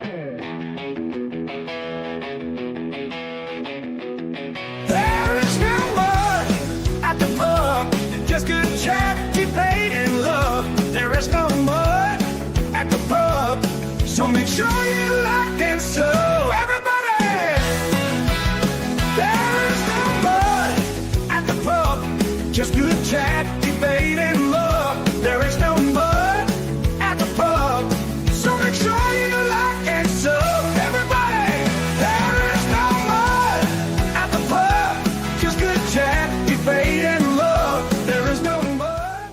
There is no more at the pub, just good chat, debate, and love. There is no more at the pub, so make sure you lock and so everybody. There is no more at the pub, just good chat, debate, and love. There is no more at the pub, so make sure you lock and so everybody. There is no more at the pub, just good chat, debate, and love. There is no more.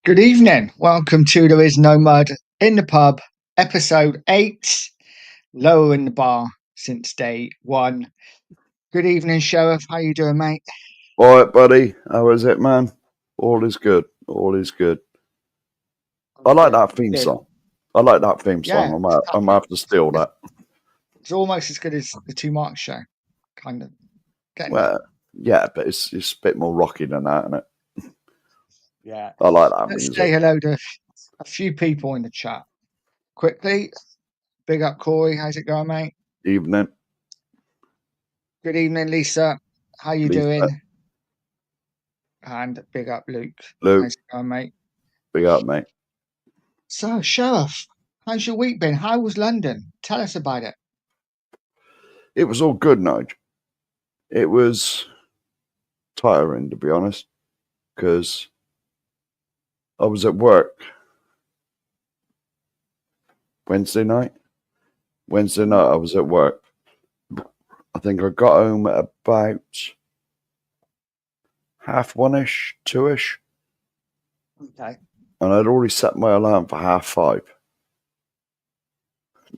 Good evening. Welcome to There Is No Mud in the Pub, episode 8, lowering the bar since day 1. Good evening, Sheriff. How you doing, mate? All right, buddy. How is it, man? All is good. All is good. I like that theme Good. song. I like that theme Yeah, song. I might have to steal that. It's almost as good as the Two Marks show, kind of. Getting Well, yeah, but it's a bit more rocky than that, isn't it? yeah. I like that Let's music. say hello to a few people in the chat. Quickly, big up Corey. How's it going, mate? Evening. Good evening, Lisa. How you Lisa. doing? And big up Luke. Luke. How's it going, mate? Big up, mate. So, Sheriff, how's your week been? How was London? Tell us about it. It was all good, Nige. It was tiring, to be honest, because I was at work Wednesday night. Wednesday night, I was at work. I think I got home at about 1:30, 2ish. Okay. And I'd already set my alarm for 5:30.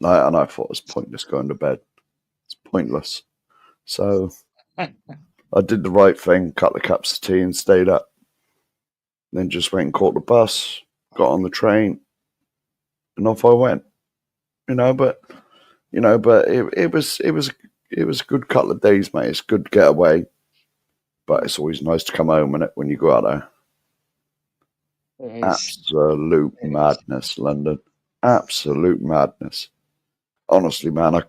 And I thought it was pointless going to bed. It's pointless. So I did the right thing, cut the cups of tea and stayed up. Then just went and caught the bus, got on the train, and off I went. But it was a good couple of days, mate. It's good to get away. But it's always nice to come home, innit, when you go out there. It is. Absolute madness, London. Absolute madness. Honestly, man,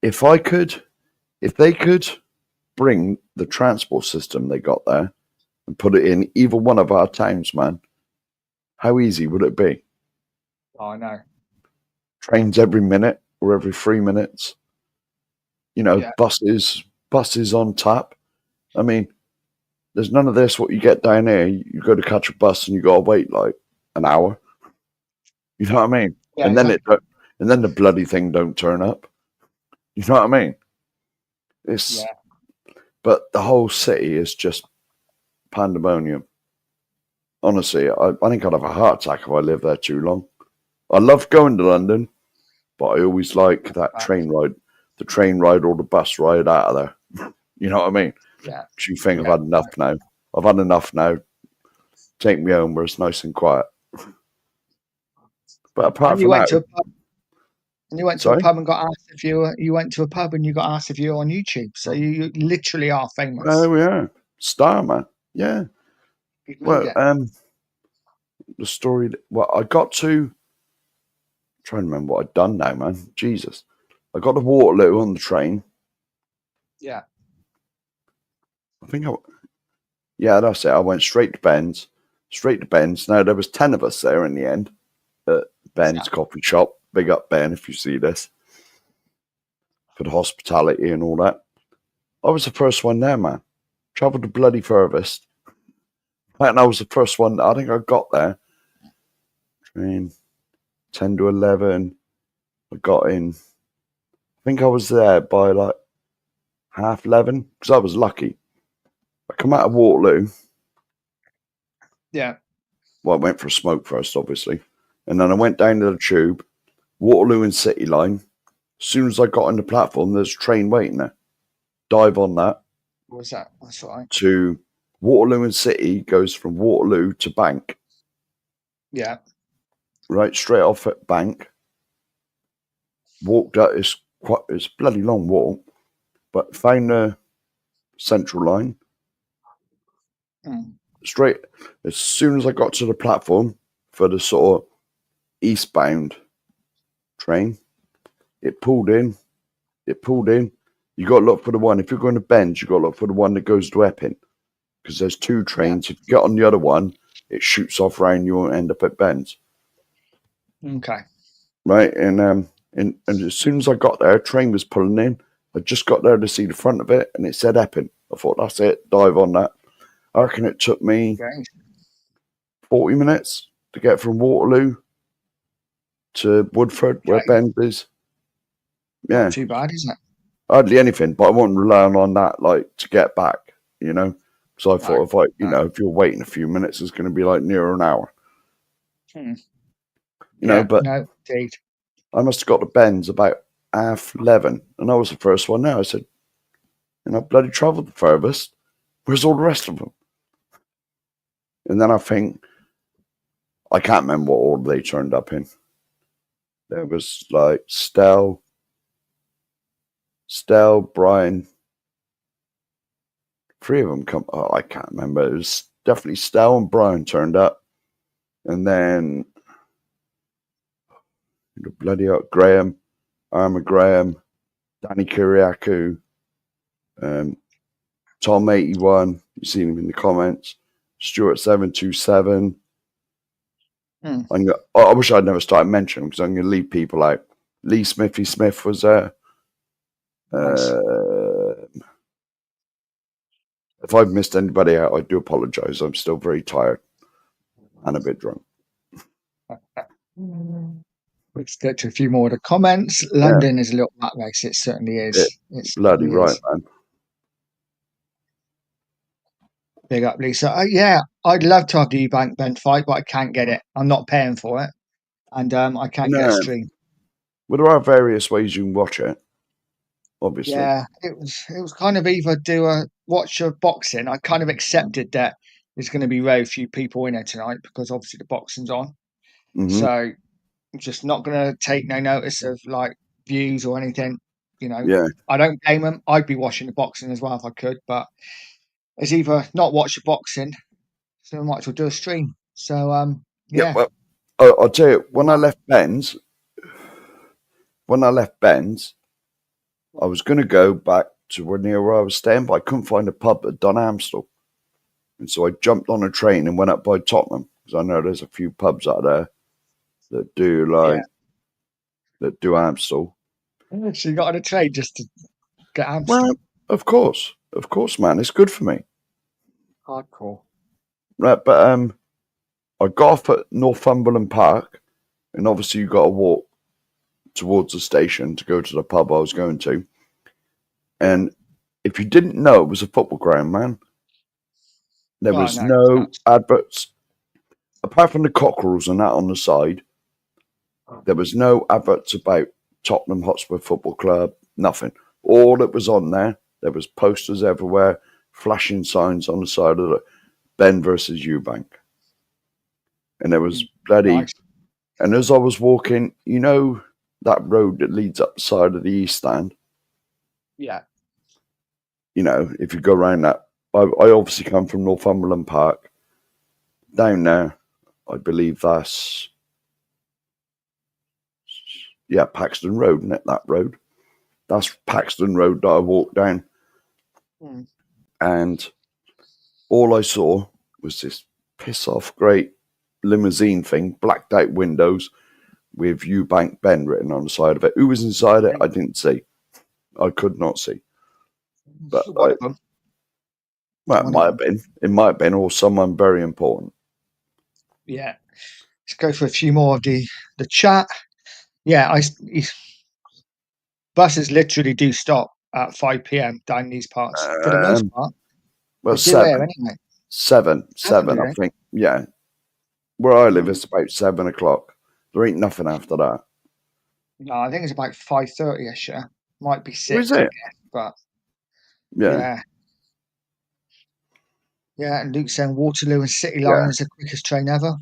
if they could bring the transport system they got there and put it in either one of our towns, man, how easy would it be? Oh, I know. Trains every minute or every 3 minutes. Yeah. Buses on tap. I mean, there's none of this what you get down here. You go to catch a bus and you got to wait like an hour. You know what I mean? Yeah, and then the bloody thing don't turn up. You know what I mean? It's But the whole city is just pandemonium. Honestly, I think I'd have a heart attack if I lived there too long. I love going to London, but I always like that train ride, the train ride or the bus ride out of there. You know what I mean? Yeah. Do you think I've had enough now? I've had enough now. Take me home where it's nice and quiet. But apart And you from went that, to a pub. And you went to a pub and got asked if you went to a pub and you got asked if you were on YouTube. So you literally are famous. there we are. Star, man. Yeah. You've Well, made it. the story. Well, I got to. I'm trying to remember what I'd done now, man. Jesus, I got to Waterloo on the train. Yeah. I think that's it. I went straight to Ben's. Now there was 10 of us there in the end at Ben's coffee shop. Big up Ben if you see this. For the hospitality and all that. I was the first one there, man. Travelled the bloody furthest. And I was the first one. I think I got there. Train 10 to 11. I got in. I think I was there by like 11:30 because I was lucky. I come out of Waterloo. Yeah. Well, I went for a smoke first, obviously. And then I went down to the tube, Waterloo and City Line. As soon as I got on the platform, there's a train waiting there. Dive on that. What was that? That's all right. To Waterloo and City goes from Waterloo to Bank. Yeah. Right, straight off at Bank. Walked out. It's a bloody long walk, but found the Central Line. Straight as soon as I got to the platform for the sort of eastbound train. It pulled in. You got to look for the one. If you're going to Ben's, you got to look for the one that goes to Epping, because there's two trains. If you get on the other one, it shoots off around you and end up at Ben's. Okay. Right, and as soon as I got there, a train was pulling in. I just got there to see the front of it, and it said Epping. I thought, that's it, dive on that. I reckon it took me Okay. 40 minutes to get from Waterloo to Woodford, where Okay. Ben's is. Yeah, Not too bad, isn't it? hardly anything, but I wasn't relying on that, like, to get back, you know? So I thought, if you're waiting a few minutes, it's going to be like near an hour. Hmm. You know, but no, indeed. I must have got to Ben's about 11:30, and I was the first one there. I said, I bloody travelled the furthest. Where's all the rest of them? And then I think, I can't remember what order they turned up in. There was like Stell, Brian, three of them come. Oh, I can't remember. It was definitely Stell and Brian turned up. And then bloody Graham, Armour Graham, Danny Kiriakou, Tom 81, you seen him in the comments, Stuart 727. I wish I'd never started mentioning, because I'm going to leave people out. Lee Smithy Smith was there. Nice. If I've missed anybody out, I do apologise. I'm still very tired and a bit drunk. Let's get to a few more of the comments. London is a little rat race. It certainly is. It's Bloody right, man. Big up, Lisa. Yeah, I'd love to have the Eubank Ben fight, but I can't get it. I'm not paying for it, and I can't get a stream. Well, there are various ways you can watch it. Obviously, yeah, it was kind of either watch a boxing. I kind of accepted that there's going to be very few people in it tonight, because obviously the boxing's on. So I'm just not going to take no notice of like views or anything. You know, I don't blame them. I'd be watching the boxing as well if I could, but it's either not watch the boxing, so I might as well do a stream. So well, I'll tell you, when I left Ben's, I was going to go back to near where I was staying, but I couldn't find a pub at Dunamstel. And so I jumped on a train and went up by Tottenham, because I know there's a few pubs out there that do that do Amstel. So you got on a train just to get Amstel? Well, of course, man. It's good for me. Hardcore. Right, but I got off at Northumberland Park, and obviously you got to walk towards the station to go to the pub I was going to. And if you didn't know, it was a football ground, man. There was no adverts, apart from the cockerels and that on the side. There was no adverts about Tottenham Hotspur Football Club, nothing. All that was on there was posters everywhere, flashing signs on the side of the Ben versus Eubank. And there was bloody... Nice. And as I was walking, you know that road that leads up the side of the East Stand? Yeah. You know, if you go around that, I obviously come from Northumberland Park. Down there, I believe that's... Yeah, Paxton Road, isn't it, that road? That's Paxton Road that I walked down. And all I saw was this piss-off great limousine thing, blacked out windows, with Eubank Ben written on the side of it. Who was inside it, I didn't see. I could not see. But it might have been. It might have been, or someone very important. Yeah. Let's go for a few more of the chat. Yeah, buses literally do stop at 5 p.m. down these parts for the most part. Well, 7 anyway. 7, I think. Yeah, where I live, it's about 7 o'clock. There ain't nothing after that. No, I think it's about 5:30ish. Yeah, might be 6. Is it? But yeah. And Luke saying Waterloo and City Line is the quickest train ever.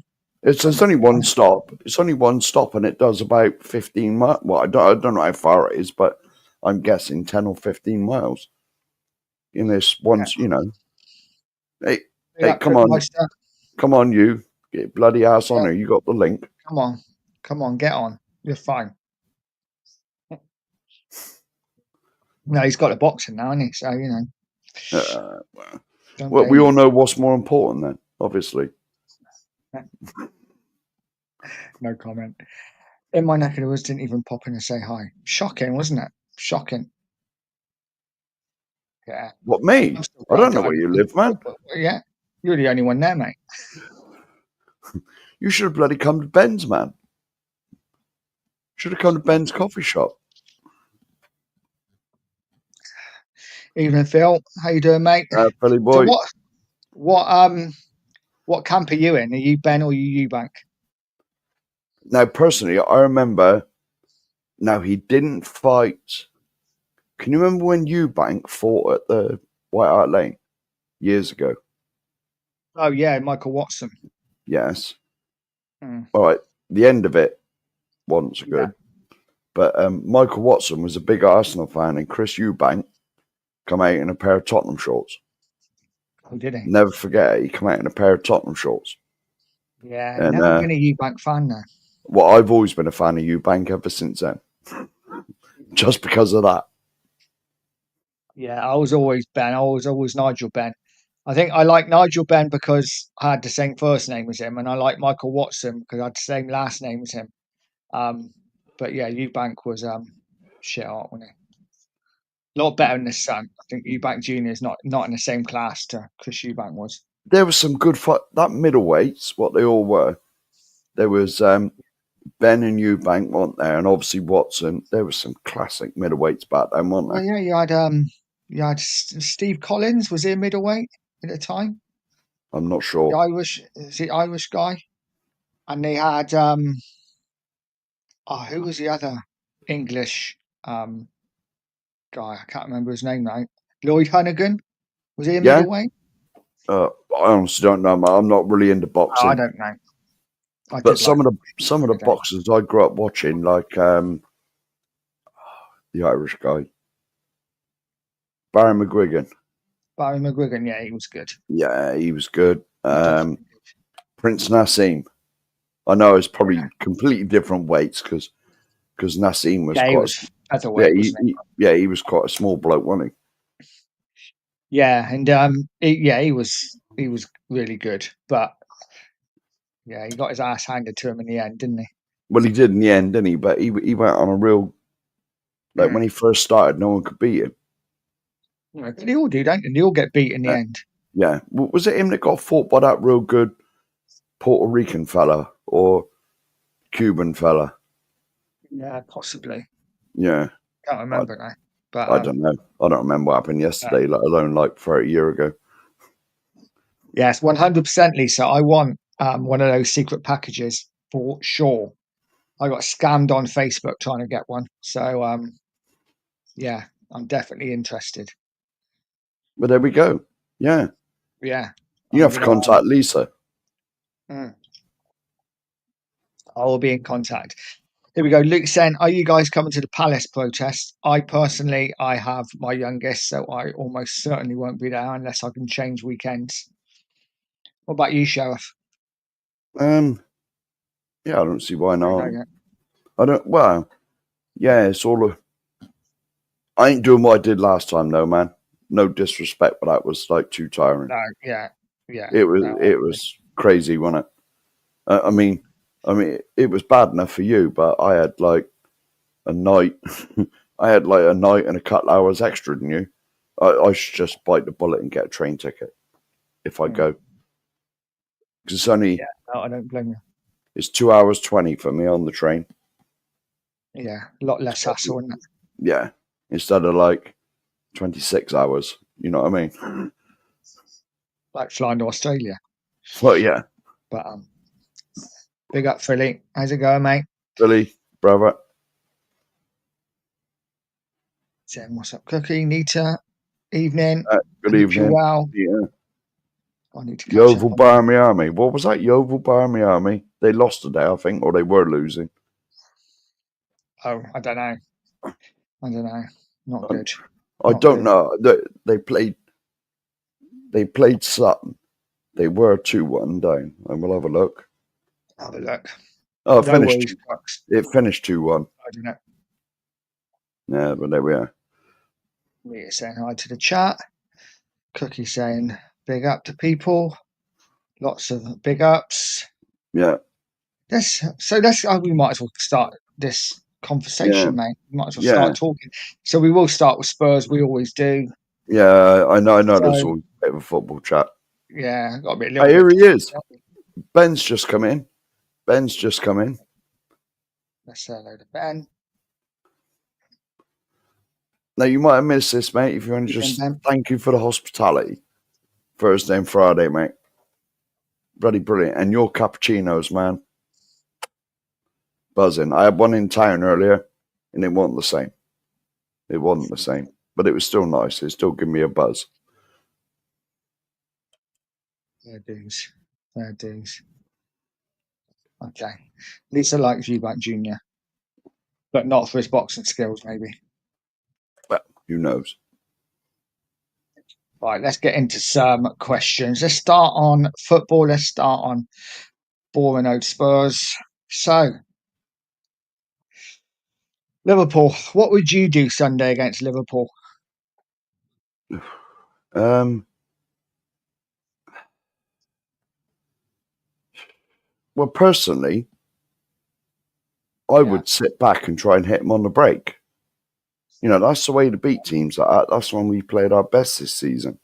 It's only one stop. It's only one stop, and it does about 15 miles. Well, I don't know how far it is, but I'm guessing 10 or 15 miles. In this once, you know. Hey, come on, you get bloody ass on her. You got the link. Come Come on, get on. You're fine. No, he's got a boxing now, hasn't he? So, you know. Don't Well, blame we him. all know what's more important then, obviously. No comment. In my neck of the woods, didn't even pop in and say hi. Shocking, wasn't it? Shocking. Yeah. What, me? I'm still I gonna don't know go. where you live, man. Yeah. You're the only one there, mate. You should have bloody come to Ben's, man. Should have come to Ben's coffee shop. Evening, Phil. How you doing, mate? Philly So boy. what camp are you in? Are you Ben or you Eubank? Now, personally, I remember. Now, he didn't fight. Can you remember when Eubank fought at the White Hart Lane years ago? Oh yeah, Michael Watson. Yes. Hmm. All right. The end of it wasn't so good. But Michael Watson was a big Arsenal fan, and Chris Eubank come out in a pair of Tottenham shorts. Oh, did he? Never forget it. He come out in a pair of Tottenham shorts. Yeah, And, never been a Eubank fan though. Well, I've always been a fan of Eubank ever since then. Just because of that. Yeah, I was always Ben. I was always Nigel Ben. I think I like Nigel Ben because I had the same first name as him, and I like Michael Watson because I had the same last name as him. But yeah, Eubank was shit hot, wasn't he? A lot better than his son. I think Eubank Jr. is not in the same class to Chris Eubank was. There was some good fight. That middleweights, what they all were. There was Ben and Eubank, weren't there? And obviously Watson. There was some classic middleweights back then, weren't there? Well, yeah, you had Steve Collins. Was he a middleweight at the time? I'm not The sure. Irish guy, and they had who was the other English guy? I can't remember his name now. Lloyd Hunnigan, was he a Yeah? middleweight? I honestly don't know, man. I'm not really into Oh, boxing. I don't know. But some of the boxers I grew up watching, like the Irish guy, Barry McGuigan. Barry McGuigan, yeah, he was good. Yeah, he was good. Prince Nassim. I know it's probably completely different weights because Nassim was Yeah, he quite. was featherweight, wasn't he? He was quite a small bloke, wasn't he? Yeah, and he was really good, but yeah, he got his ass handed to him in the end, didn't he? Well, he did in the end, didn't he? But he went on a real when he first started, no one could beat him. Yeah, they all do, don't they? They all get beat in the end. Yeah, was it him that got fought by that real good Puerto Rican fella or Cuban fella? Yeah, possibly. Yeah, Can't remember now. But I don't know. I don't remember what happened yesterday, let alone like 30 years ago. Yes, 100%, Lisa. I want one of those secret packages for sure. I got scammed on Facebook trying to get one. So, yeah, I'm definitely interested. But there we go. Yeah. Yeah. You have to contact Lisa. I will be in contact. Here we go. Luke saying, are you guys coming to the Palace protest? I have my youngest, so I almost certainly won't be there unless I can change weekends. What about you, Sheriff? Yeah, I don't see why not. Okay. Well, yeah, it's all I ain't doing what I did last time, though, man. No disrespect, but that was like too tiring. No, yeah. It was crazy, wasn't it? I mean, it was bad enough for you, but I had like a night. I had like a night and a couple hours extra than you. I should just bite the bullet and get a train ticket if I go. Because it's only. Yeah, no, I don't blame you. It's 2 hours 20 for me on the train. Yeah, a lot less hassle, isn't it? Yeah, instead of like 26 hours. You know what I mean? Like flying to Australia. Well, yeah. But big up, Philly. How's it going, mate? Philly, brother. Jen, what's up, Cookie? Nita, evening. Good evening. Well. Yeah. I need to Yeovil Barmy Army. What was that? Yeovil Barmy Army. They lost today, I think, or they were losing. Oh, I don't know. Not good. I don't know. They played Sutton. They were 2-1 down. And we'll have a look. Have a look. Oh, it No finished. worries, Bucks. It finished 2-1. I don't know. Yeah, but there we are. Rita saying hi to the chat. Cookie saying big up to people. Lots of big ups. Yeah, We might as well start this conversation, Yeah. mate. We might as well Yeah. start talking. So we will start with Spurs. We always do. yeah. I know. There's So- always a bit of a football chat. Yeah, got to be a Oh, little here bit. he is. Ben's just come in. Let's say hello to Ben. Now, you might have missed this, mate. If you want to Evening, just Ben. thank you for the hospitality. Thursday and Friday, mate. Bloody brilliant. And your cappuccinos, man. Buzzing. I had one in town earlier, and it wasn't the same. But it was still nice. It still gave me a buzz. Fair dues. Fair dues. Okay. Lisa likes you back, Junior. But not for his boxing skills, maybe. Well, who knows? Right, let's get into some questions. Let's start on football. Let's start on boring old Spurs. So, Liverpool, what would you do Sunday against Liverpool? Well, personally, I would sit back and try and hit them on the break. You know, that's the way to beat teams like that. That's when we played our best this season.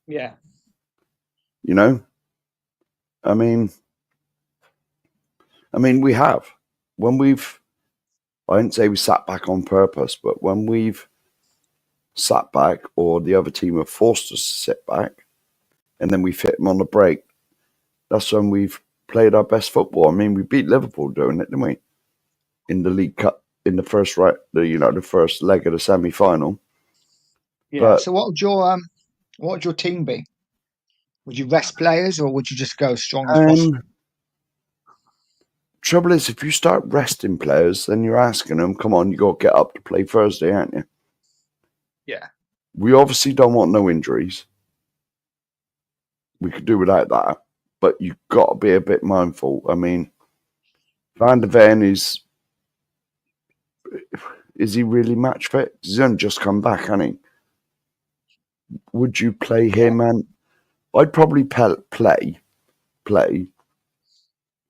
Yeah. You know? I mean, we have. When we've, I didn't say we sat back on purpose, but when we've sat back or the other team have forced us to sit back and then we've hit them on the break, that's when we've played our best football. I mean, we beat Liverpool doing it, didn't we? In the League Cup, in the first the first leg of the semi-final. Yeah. But- So what would your team be? Would you rest players or would you just go as strong as possible? Trouble is, if you start resting players, then you're asking them, come on, you got to get up to play Thursday, aren't you? Yeah. We obviously don't want no injuries. We could do without that, but you've got to be a bit mindful. I mean, Van de Ven is he really match fit? He's only just come back, hasn't he? Would you play him? And I'd probably play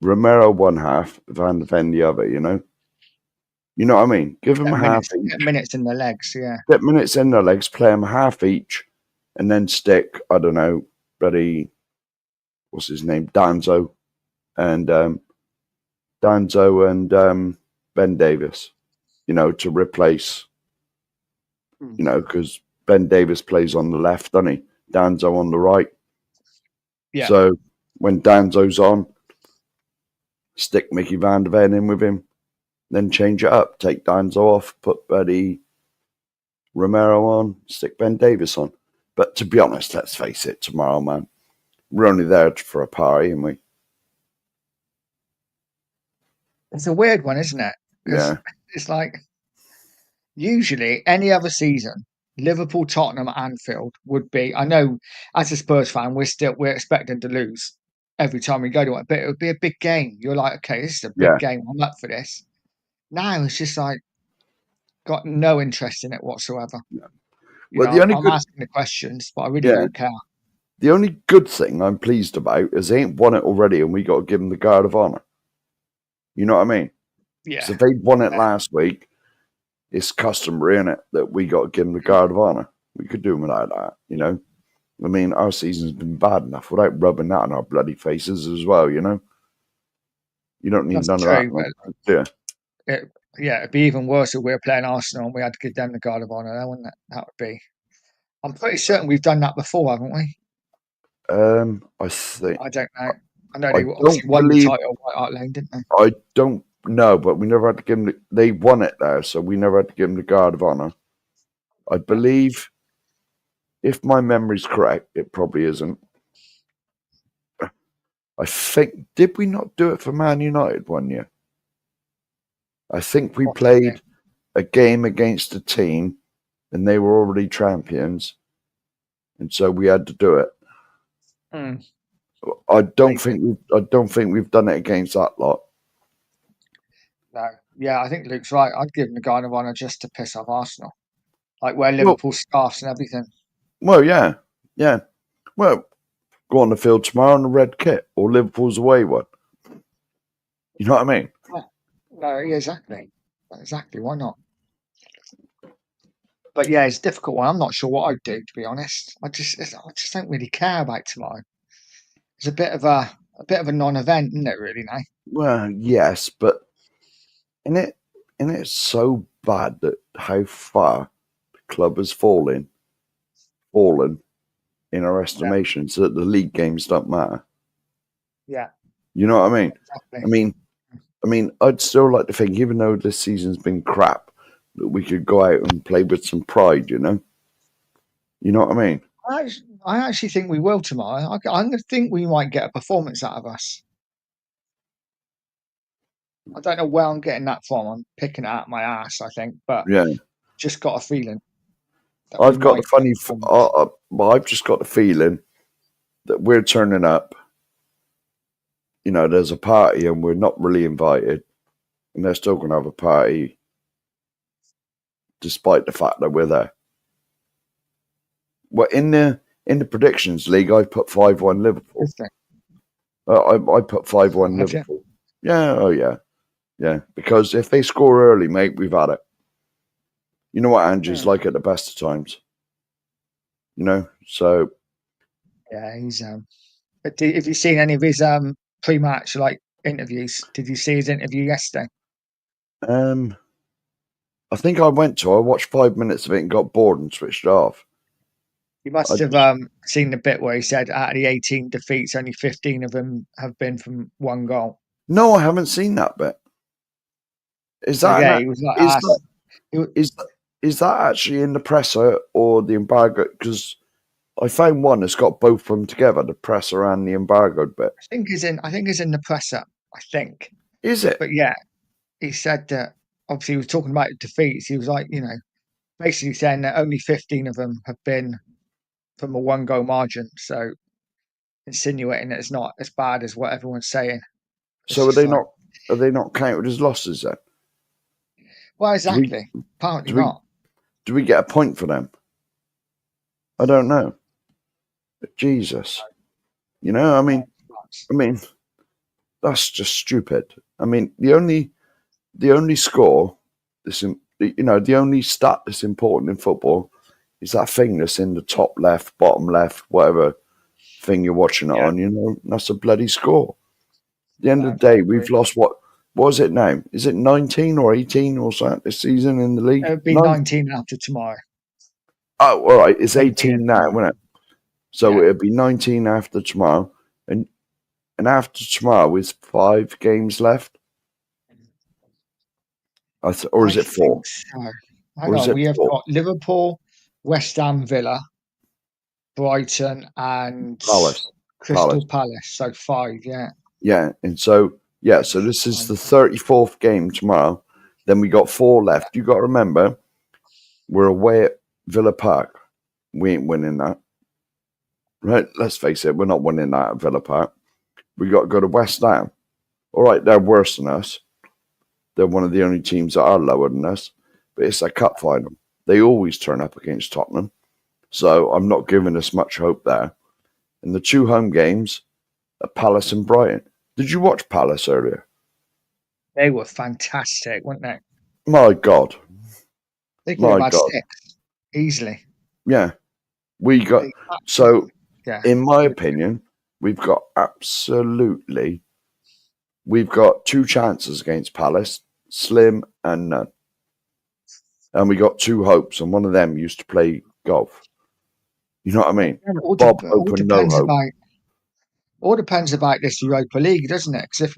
Romero one half, Van de Ven the other. You know what I mean? Give him half each. Get minutes in their legs, yeah. Get minutes in their legs, play them half each, and then stick, I don't know, what's his name? Danzo and Ben Davis, you know, to replace, you know, because Ben Davis plays on the left, doesn't he? Danzo on the right. Yeah. So when Danzo's on, stick Mickey Van de Ven in with him, then change it up. Take Danzo off, put Buddy Romero on, stick Ben Davis on. But to be honest, let's face it, tomorrow, man, we're only there for a party, aren't we? It's a weird one, isn't it? 'Cause Yeah. it's like usually any other season, Liverpool, Tottenham, Anfield would be. I know as a Spurs fan, we're expecting to lose every time we go to it, but it would be a big game. You're like, okay, this is a big Yeah. game. I'm up for this. Now it's just like got no interest in it whatsoever. Yeah. You Well, know, the only I'm good- asking the questions, but I really Yeah. don't care. The only good thing I'm pleased about is they ain't won it already, and we got to give them the guard of honor. You know what I mean? Yeah. So if they won it last week, it's customary, innit, that we got to give them the guard of honor. We could do them without that, you know? I mean, our season's been bad enough without rubbing that on our bloody faces as well, you know? You don't need That's none true, of that. Yeah. Yeah, it'd be even worse if we were playing Arsenal and we had to give them the guard of honour, wouldn't it? That would be. I'm pretty certain we've done that before, haven't we? I think I don't know. I know I they don't obviously won the believe- title at White Hart Lane, didn't they? I don't know, but we never had to give them. They won it there, so we never had to give them the guard of honor. I believe, if my memory's correct, it probably isn't. I think, did we not do it for Man United one year? I think we played a game against a team, and they were already champions, and so we had to do it. Hmm. I don't think we've done it against that lot. No. Yeah, I think Luke's right. I'd give him the Guard of Honour just to piss off Arsenal. Like wear Well, Liverpool scarves and everything. well, yeah, yeah. Well, go on the field tomorrow in a red kit or Liverpool's away one. You know what I mean? No, yeah, exactly. Exactly. Why not? But yeah, it's a difficult one. I'm not sure what I'd do, to be honest. I just don't really care about tomorrow. It's a bit of a non-event, isn't it? Really, now. Well, yes, but in it's so bad that how far the club has fallen in our estimations that the league games don't matter. Yeah, You know what I mean? exactly. I mean, I'd still like to think, even though this season's been crap, that we could go out and play with some pride. You know what I mean? I actually think we will tomorrow. I'm going to think we might get a performance out of us. I don't know where I'm getting that from. I'm picking it out my ass, I think, but Yeah. just got a feeling that we I've got the might funny. get a performance. Well, I've just got the feeling that we're turning up. You know, there's a party and we're not really invited, and they're still going to have a party, despite the fact that we're there. Well, in the predictions league, I put 5-1 Liverpool. Interesting. I put 5-1 Have you? Liverpool. Yeah, oh yeah, yeah. Because if they score early, mate, we've had it. You know what Andrew's like at the best of times. You know, so Yeah, he's But have you seen any of his pre-match like interviews? Did you see his interview yesterday? I think I watched 5 minutes of it and got bored and switched it off. You must I have just- seen the bit where he said out of the 18 defeats, only 15 of them have been from one goal. No, I haven't seen that bit. Is So that yeah, he was like, is asked, that is that actually in the presser or the embargo? Because I found one that's got both of them together, the presser and the embargoed bit. I think it's in the presser. I think, Is it? but yeah, he said that obviously he was talking about defeats. He was like, basically saying that only 15 of them have been from a one goal margin. So insinuating that it's not as bad as what everyone's saying. It's So are just they like, not? Are they not counted as losses then? well, exactly. Apparently do we- not. Do we get a point for them? I don't know. Jesus, you know, I mean, that's just stupid. I mean, the only score the only stat that's important in football is that thing that's in the top left, bottom left, whatever thing you're watching it Yeah. on. You know, that's a bloody score. At the end of No, the day, I we've agree. lost what was it now? Is it 19 or 18 or something this season in the league? It would be 19 after tomorrow. Oh, all right. It's 18 18 now, tomorrow. wouldn't it? So Yeah. it'll be 19 after tomorrow, and after tomorrow is 5 games left. Or is I it 4? think so. Or is Hang on, it we have 4? got Liverpool, West Ham, Villa, Brighton, and Palace. Crystal Palace. So 5, yeah. Yeah, and so so this is the 34th game tomorrow. Then we got 4 left. You got to remember, we're away at Villa Park. We ain't winning that, right? Let's face it, we're not winning that at Villa Park. We got to go to West Ham. All right, they're worse than us. They're one of the only teams that are lower than us, but it's a cup final. They always turn up against Tottenham, so I'm not giving us much hope there. And the 2 home games are Palace and Brighton. Did you watch Palace earlier? They were fantastic, weren't they? My God. They could My have had God. 6 easily. Yeah. We got, They so Yeah. in my opinion, we've got 2 chances against Palace, slim and none. And we got 2 hopes, and one of them used to play golf. You know what I mean? Bob Hope and no hope. All depends about this Europa League, doesn't it? Because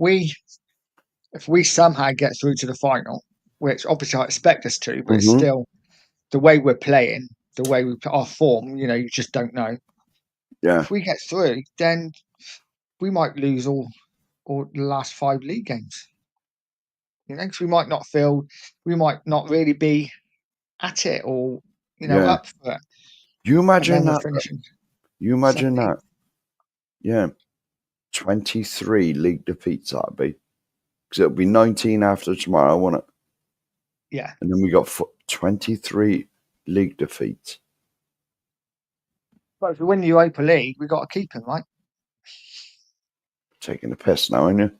if we somehow get through to the final, which obviously I expect us to, but it's Mhm. still the way we're playing, the way we put our form, you just don't know. Yeah. If we get through, then we might lose all the last 5 league games. Because we might not really be at it or Yeah. up for it. You And imagine then we're that? finishing. You imagine 17th. that? Yeah. 23 league defeats, that'd be. Because it'll be 19 after tomorrow, won't it? Yeah. And then we got 23 league defeats. But if we win the Europa League, we got to keep him, right? Taking the piss now, ain't you?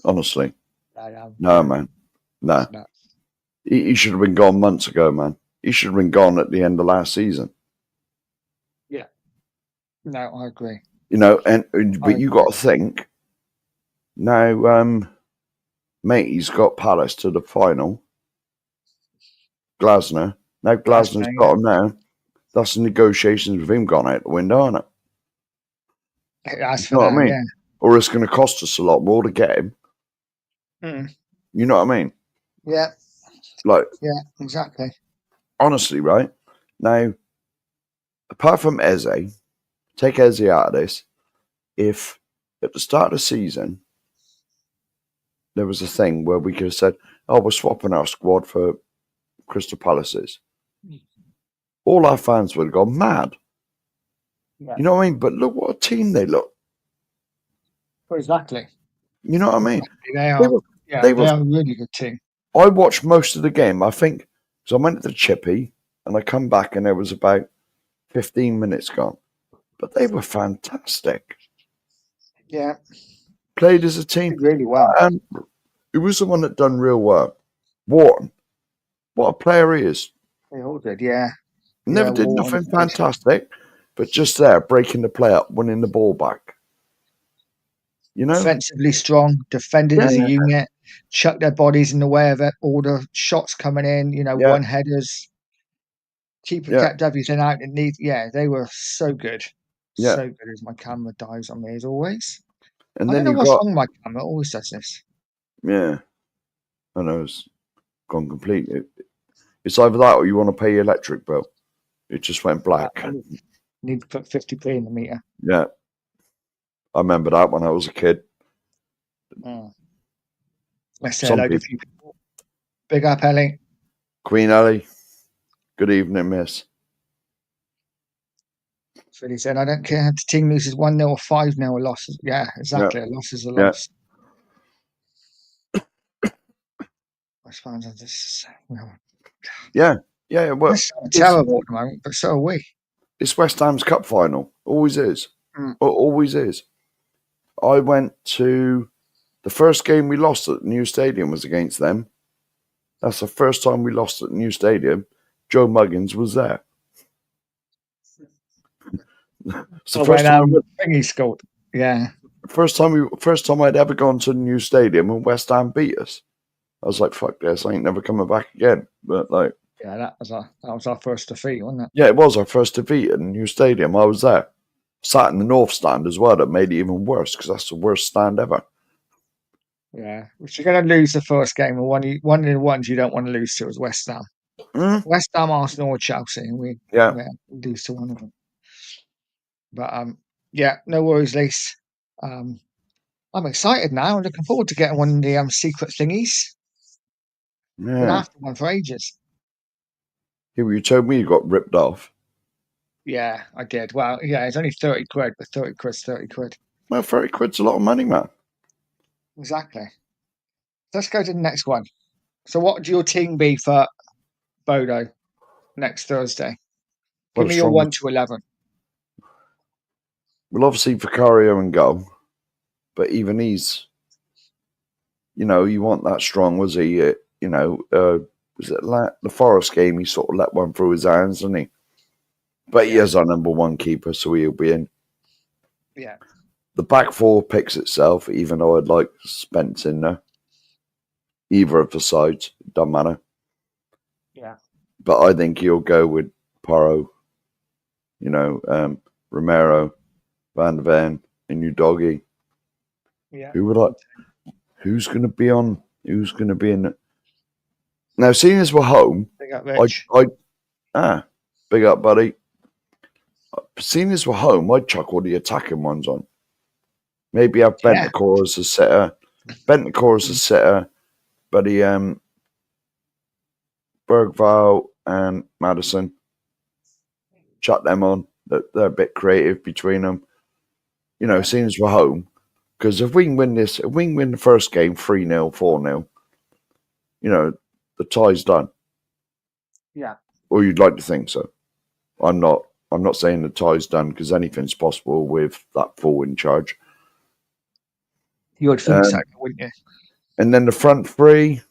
Honestly. No, No, man. No. it's nuts. He should have been gone months ago, man. He should have been gone at the end of last season. No, I agree. You know, but you got to think now. Mate, he's got Palace to the final. Glasner. Now Glasner's got him now. That's the negotiations with him gone out the window, isn't it? That's You know what I mean? yeah. Or it's going to cost us a lot more to get him. Mm. You know what I mean? Yeah. Like, Yeah, exactly. honestly, right? Now, apart from Eze, take Eze out of this. If at the start of the season, there was a thing where we could have said, oh, we're swapping our squad for Crystal Palace's, all our fans would have gone mad. Yeah. You know what I mean? But look what a team they look. Well, exactly. You know what I mean? They are. They were a really good team. I watched most of the game, I think, because I went to the Chippy and I come back and there was about 15 minutes gone. But they were fantastic. Yeah. Played as a team. Did really well. And who was the one that done real well? Wharton. What a player he is. They all did, yeah. Never did Wharton. nothing fantastic, but just there, breaking the play up, winning the ball back. You know? Defensively strong, defended as a unit, chucked their bodies in the way of it, all the shots coming in, one headers. Keeper kept everything out it needs. Yeah, they were so good. Yeah. So good as my camera dies on me as always. And I then don't know you what's got wrong with my camera. It always does this. yeah. I know it's gone completely. It's either that or you want to pay your electric bill. It just went black. I need to put 50p in the meter. Yeah. I remember that when I was a kid. Let's say hello to a few people. Big up, Ellie. Queen Ellie. Good evening, miss. Philly said, I don't care if the team loses 1-0 or 5-0 a loss. Yeah, exactly. A loss is a loss. I suppose I just Yeah, well, it's terrible at the moment, but so are we. It's West Ham's cup final. Always is. Always is. I went to the first game we lost at the new stadium was against them. That's the first time we lost at the new stadium. Joe Muggins was there. It's the first time he scored. Yeah. First time I'd ever gone to the new stadium and West Ham beat us. I was like, fuck this, I ain't never coming back again. But like, yeah, that was our first defeat, wasn't it? Yeah, it was our first defeat at the new stadium. I was there. Sat in the north stand as well. That made it even worse because that's the worst stand ever. Yeah, if you're going to lose the first game, one of the ones you don't want to lose to is West Ham. West Ham, Arsenal, or Chelsea, and we lose to one of them. But no worries, Lise. I'm excited now. I'm looking forward to getting one of the secret thingies. Yeah, been after one for ages. Yeah, well, you told me you got ripped off. Yeah, I did. Well, yeah, it's only 30 quid, but 30 quid's 30 quid. Well, 30 quid's a lot of money, man. Exactly. Let's go to the next one. So what would your team be for Bodo next Thursday? Give me your 1 to 11. Well, obviously Vicario and goal, but even he's, you want that strong, was he? Was it the Forest game? He sort of let one through his hands, didn't he? But he is our number one keeper, so he'll be in. Yeah. The back four picks itself, even though I'd like Spence in there. Either of the sides, doesn't matter. Yeah. But I think he'll go with Porro, Romero, Van der Ven, and Udogie. Yeah. Who's going to be on? Who's going to be in? Now, seeing as we're home, Big up, Rich. Big up, buddy. Seeing as we're home, I'd chuck all the attacking ones on. Maybe have Bentancur as a sitter. Buddy, Bergvall and Madison. Chuck them on. They're a bit creative between them. Seeing as we're home, Because if we can win this, if we can win the first game 3-0, 4-0, you know, the tie's done. Yeah. Or you'd like to think so. I'm not saying the tie's done because anything's possible with that four in charge. You would think so, wouldn't you? And then the front three.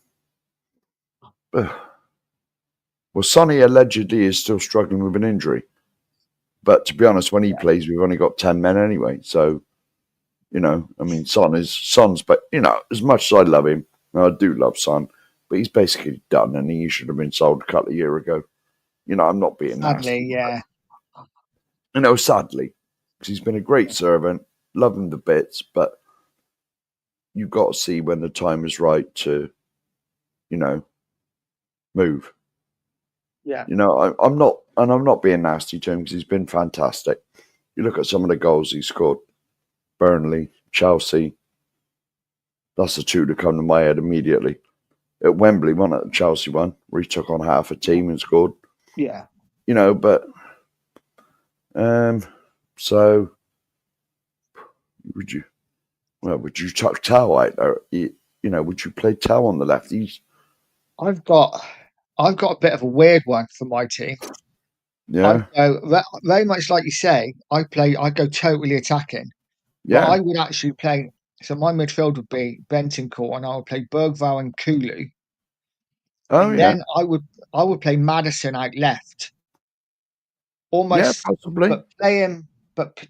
Well, Sonny allegedly is still struggling with an injury. But to be honest, when he plays, we've only got 10 men anyway. So, you know, I mean, Son's, but, you know, as much as I love him, and I do love Son, but he's basically done and he should have been sold a couple of years ago. You know, I'm not being nasty. Sadly, yeah. You know, sadly, because he's been a great servant, love him to bits, but you've got to see when the time is right to, you know, move. Yeah. You know, I'm not being nasty to him because he's been fantastic. You look at some of the goals he scored, Burnley, Chelsea. That's the two that come to my head immediately. At Wembley, one at the Chelsea one, where he took on half a team and scored. Yeah. You know, but so would you tuck Tao out there? You know, would you play Tao on the left? I've got a bit of a weird one for my team. Yeah. I go very much like you say. I go totally attacking. Yeah. But I would actually play. So my midfield would be Bentancur, and I would play Bergvall and Kulu. Oh, and yeah. then I would play Madison out left. Almost, yeah, possibly. but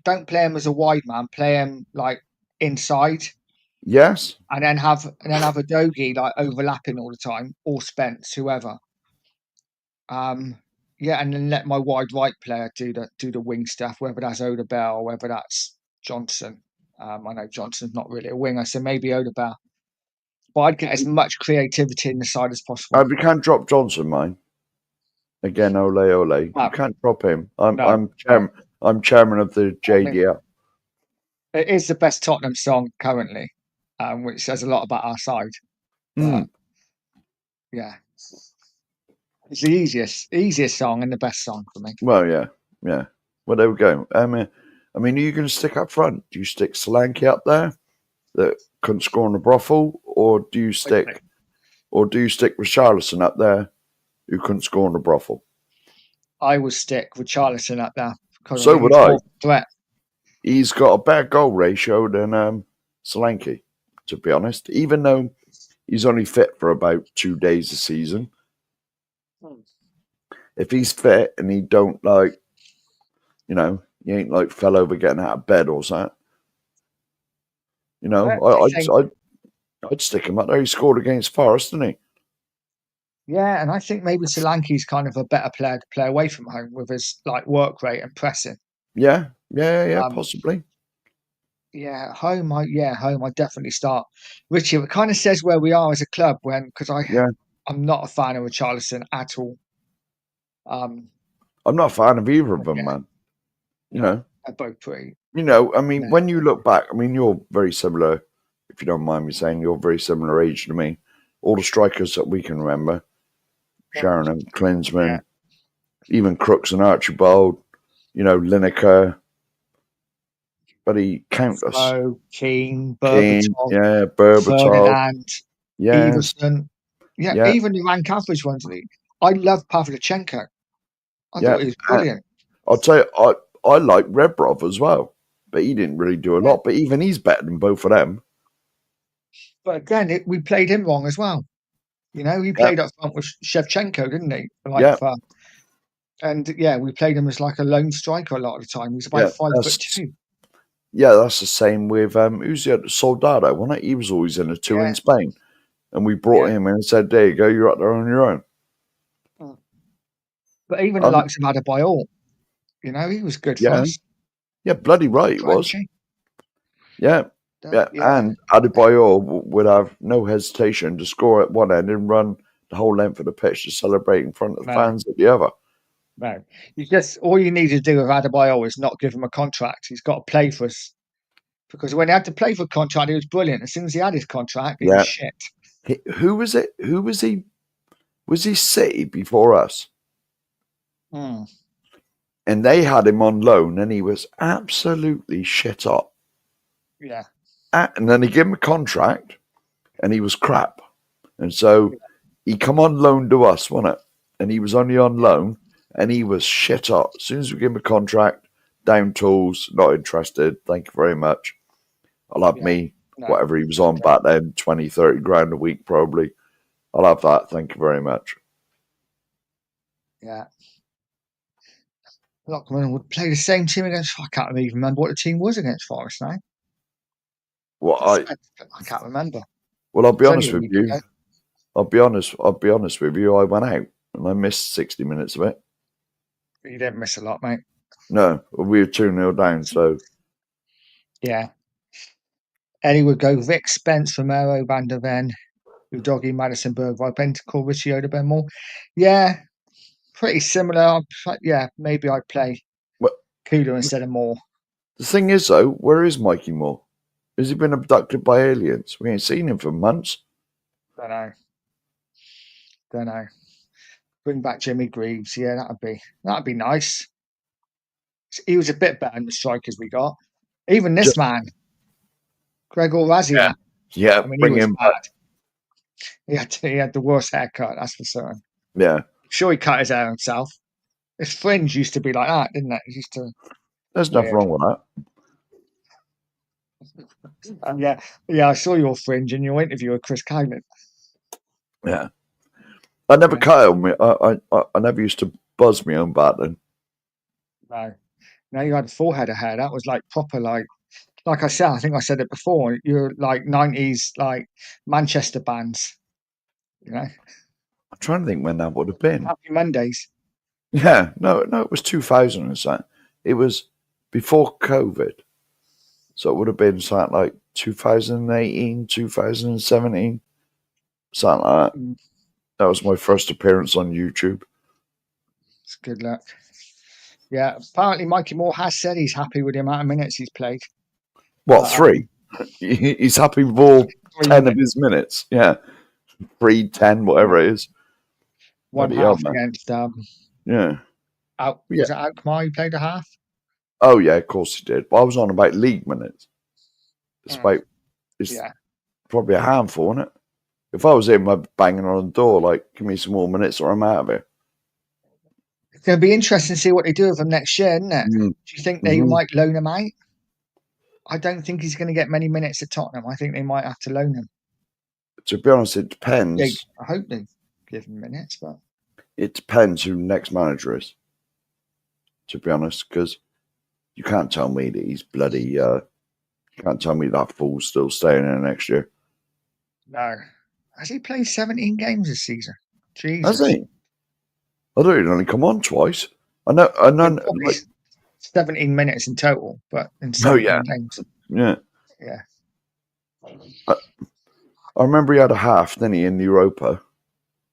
don't play him as a wide man. Play him like inside. Yes. And then have a Dogie like overlapping all the time, or Spence, whoever. Yeah, and then let my wide right player do the wing stuff, whether that's Odebell, whether that's Johnson. I know Johnson's not really a winger, so maybe Odebell. But I'd get as much creativity in the side as possible. We can't drop Johnson, mine. Again, ole. No. You can't drop him. I'm No. chairman of the JDL. It is the best Tottenham song currently, which says a lot about our side. But, yeah. It's the easiest song and the best song for me. Well, yeah. Well, there we go. I mean, are you going to stick up front? Do you stick Solanke up there that couldn't score on the brothel, or do you stick Richarlison up there who couldn't score on the brothel? I would stick Richarlison up there. So would I. Threat. He's got a better goal ratio than Solanke, to be honest. Even though he's only fit for about 2 days a season. If he's fit and he don't he ain't like fell over getting out of bed or something. You know, I'd stick him up there. He scored against Forest, didn't he? Yeah, and I think maybe Solanke's kind of a better player to play away from home with his work rate and pressing. Yeah, possibly. Yeah, home. I definitely start. Richie, it kind of says where we are as a club because I'm not a fan of Richarlison at all. I'm not a fan of either of them, man. You know, they're both pretty. You know, I mean, when you look back, I mean, you're very similar. If you don't mind me saying, you're very similar age to me. All the strikers that we can remember, Sharon and Klinsmann, even Crooks and Archibald, you know, Lineker, countless. Keane, Berbatov, Berbatov, Everson, even the rank average ones. I love Pavlyuchenko. I thought he was brilliant. I'll tell you, I like Rebrov as well, but he didn't really do a lot. But even he's better than both of them. But again, we played him wrong as well. You know, he played up front with Shevchenko, didn't he? And we played him as like a lone striker a lot of the time. He's about 5'2". Yeah, that's the same with who's the other? Soldado, wasn't it? He was always in a two in Spain. And we brought him in and said, there you go, you're up there on your own. But even the likes of Adebayor, you know, he was good for us. Yeah, bloody right he was. Yeah. And Adebayor would have no hesitation to score at one end and run the whole length of the pitch to celebrate in front of the fans at the other. No, all you need to do with Adebayor is not give him a contract. He's got to play for us, because when he had to play for a contract, he was brilliant. As soon as he had his contract, he was shit. Who was it? Who was he? Was he City before us? And they had him on loan, and he was absolutely shit up. Yeah. And then he gave him a contract, and he was crap. And so he come on loan to us, wasn't it? And he was only on loan, and he was shit up. As soon as we gave him a contract, down tools, not interested. Thank you very much. I'll have me, whatever he was on back then, 20, 30 grand a week probably. I'll have that. Thank you very much. Yeah. Lockman would play the same team against. I can't even remember what the team was against Forest now. Well, I can't remember. Well, I'll be It's honest only a with week you. ago. I'll be honest with you. I went out and I missed 60 minutes of it. You didn't miss a lot, mate. No, we were 2-0 down. So Yeah. Eddie would go Vic, Spence, Romero, Van der Ven, Udogi, Madison, Bergwijn, Bentancur, Ricciardo, Ben Moore. Yeah, pretty similar. Yeah, maybe I'd play Well- Kudo instead of Moore. the thing is, though, where is Mikey Moore? Has he been abducted by aliens? We ain't seen him for months. Don't know. Bring back Jimmy Greaves. Yeah, that'd be nice. He was a bit better than the strikers we got. Even this man, Gregor Razia. Yeah, I mean, bring he was him bad. back. He had the worst haircut, that's for certain. Yeah, I'm sure he cut his hair himself. His fringe used to be like that, didn't it? It used to. there's nothing wrong with that. Yeah, I saw your fringe in your interview with Chris Kylan. Yeah, I never cut it. I never used to buzz my own back then. No. Now you had a full head of hair. That was like proper, like I said, I think I said it before. You're like 90s, like Manchester bands. You know, I'm trying to think when that would have been. Happy Mondays. Yeah, no, it was 2000 or something. It was before COVID. So it would have been something like 2018, 2017, something like that. Mm. That was my first appearance on YouTube. It's good luck. Yeah, apparently Mikey Moore has said he's happy with the amount of minutes he's played. What, 3? He's happy with all 10 of his minutes. Yeah. 3, 10, whatever it is. One Bloody half hell, man. against Yeah. was it Alkmaar he played a half? Oh, yeah, of course he did. But I was on about league minutes. It's probably a handful, isn't it? If I was him, I'd be banging on the door, like, give me some more minutes or I'm out of here. It's going to be interesting to see what they do with him next year, isn't it? Do you think they might loan him out? I don't think he's going to get many minutes at Tottenham. I think they might have to loan him. To be honest, it depends. I hope they give him minutes, but It depends who the next manager is. To be honest, because you can't tell me that he's bloody. You can't tell me that fool's still staying there next year. no. Has he played 17 games this season? Jesus. Has he? I thought he'd only come on twice. I know. Probably 17 minutes in total, but in 17 games. Yeah. Yeah. I remember he had a half, didn't he, in Europa?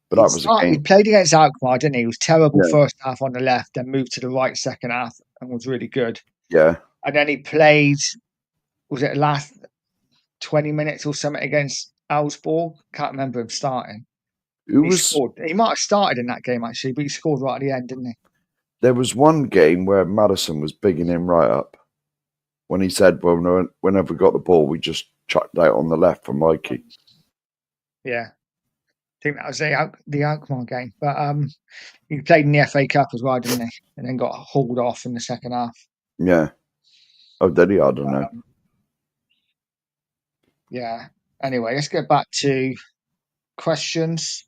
But that was a He game. played against Alkmaar, didn't he? He was terrible first half on the left, then moved to the right second half and was really good. Yeah. And then he played, was it the last 20 minutes or something against Augsburg? Can't remember him starting. Scored. He might have started in that game, actually, but he scored right at the end, didn't he? There was one game where Madison was bigging him right up when he said, well, whenever we got the ball, we just chucked out on the left for Mikey. Yeah. I think that was the Alkmaar game. But he played in the FA Cup as well, didn't he? And then got hauled off in the second half. Yeah. Oh, did he? I don't know. Yeah. Anyway, let's get back to questions.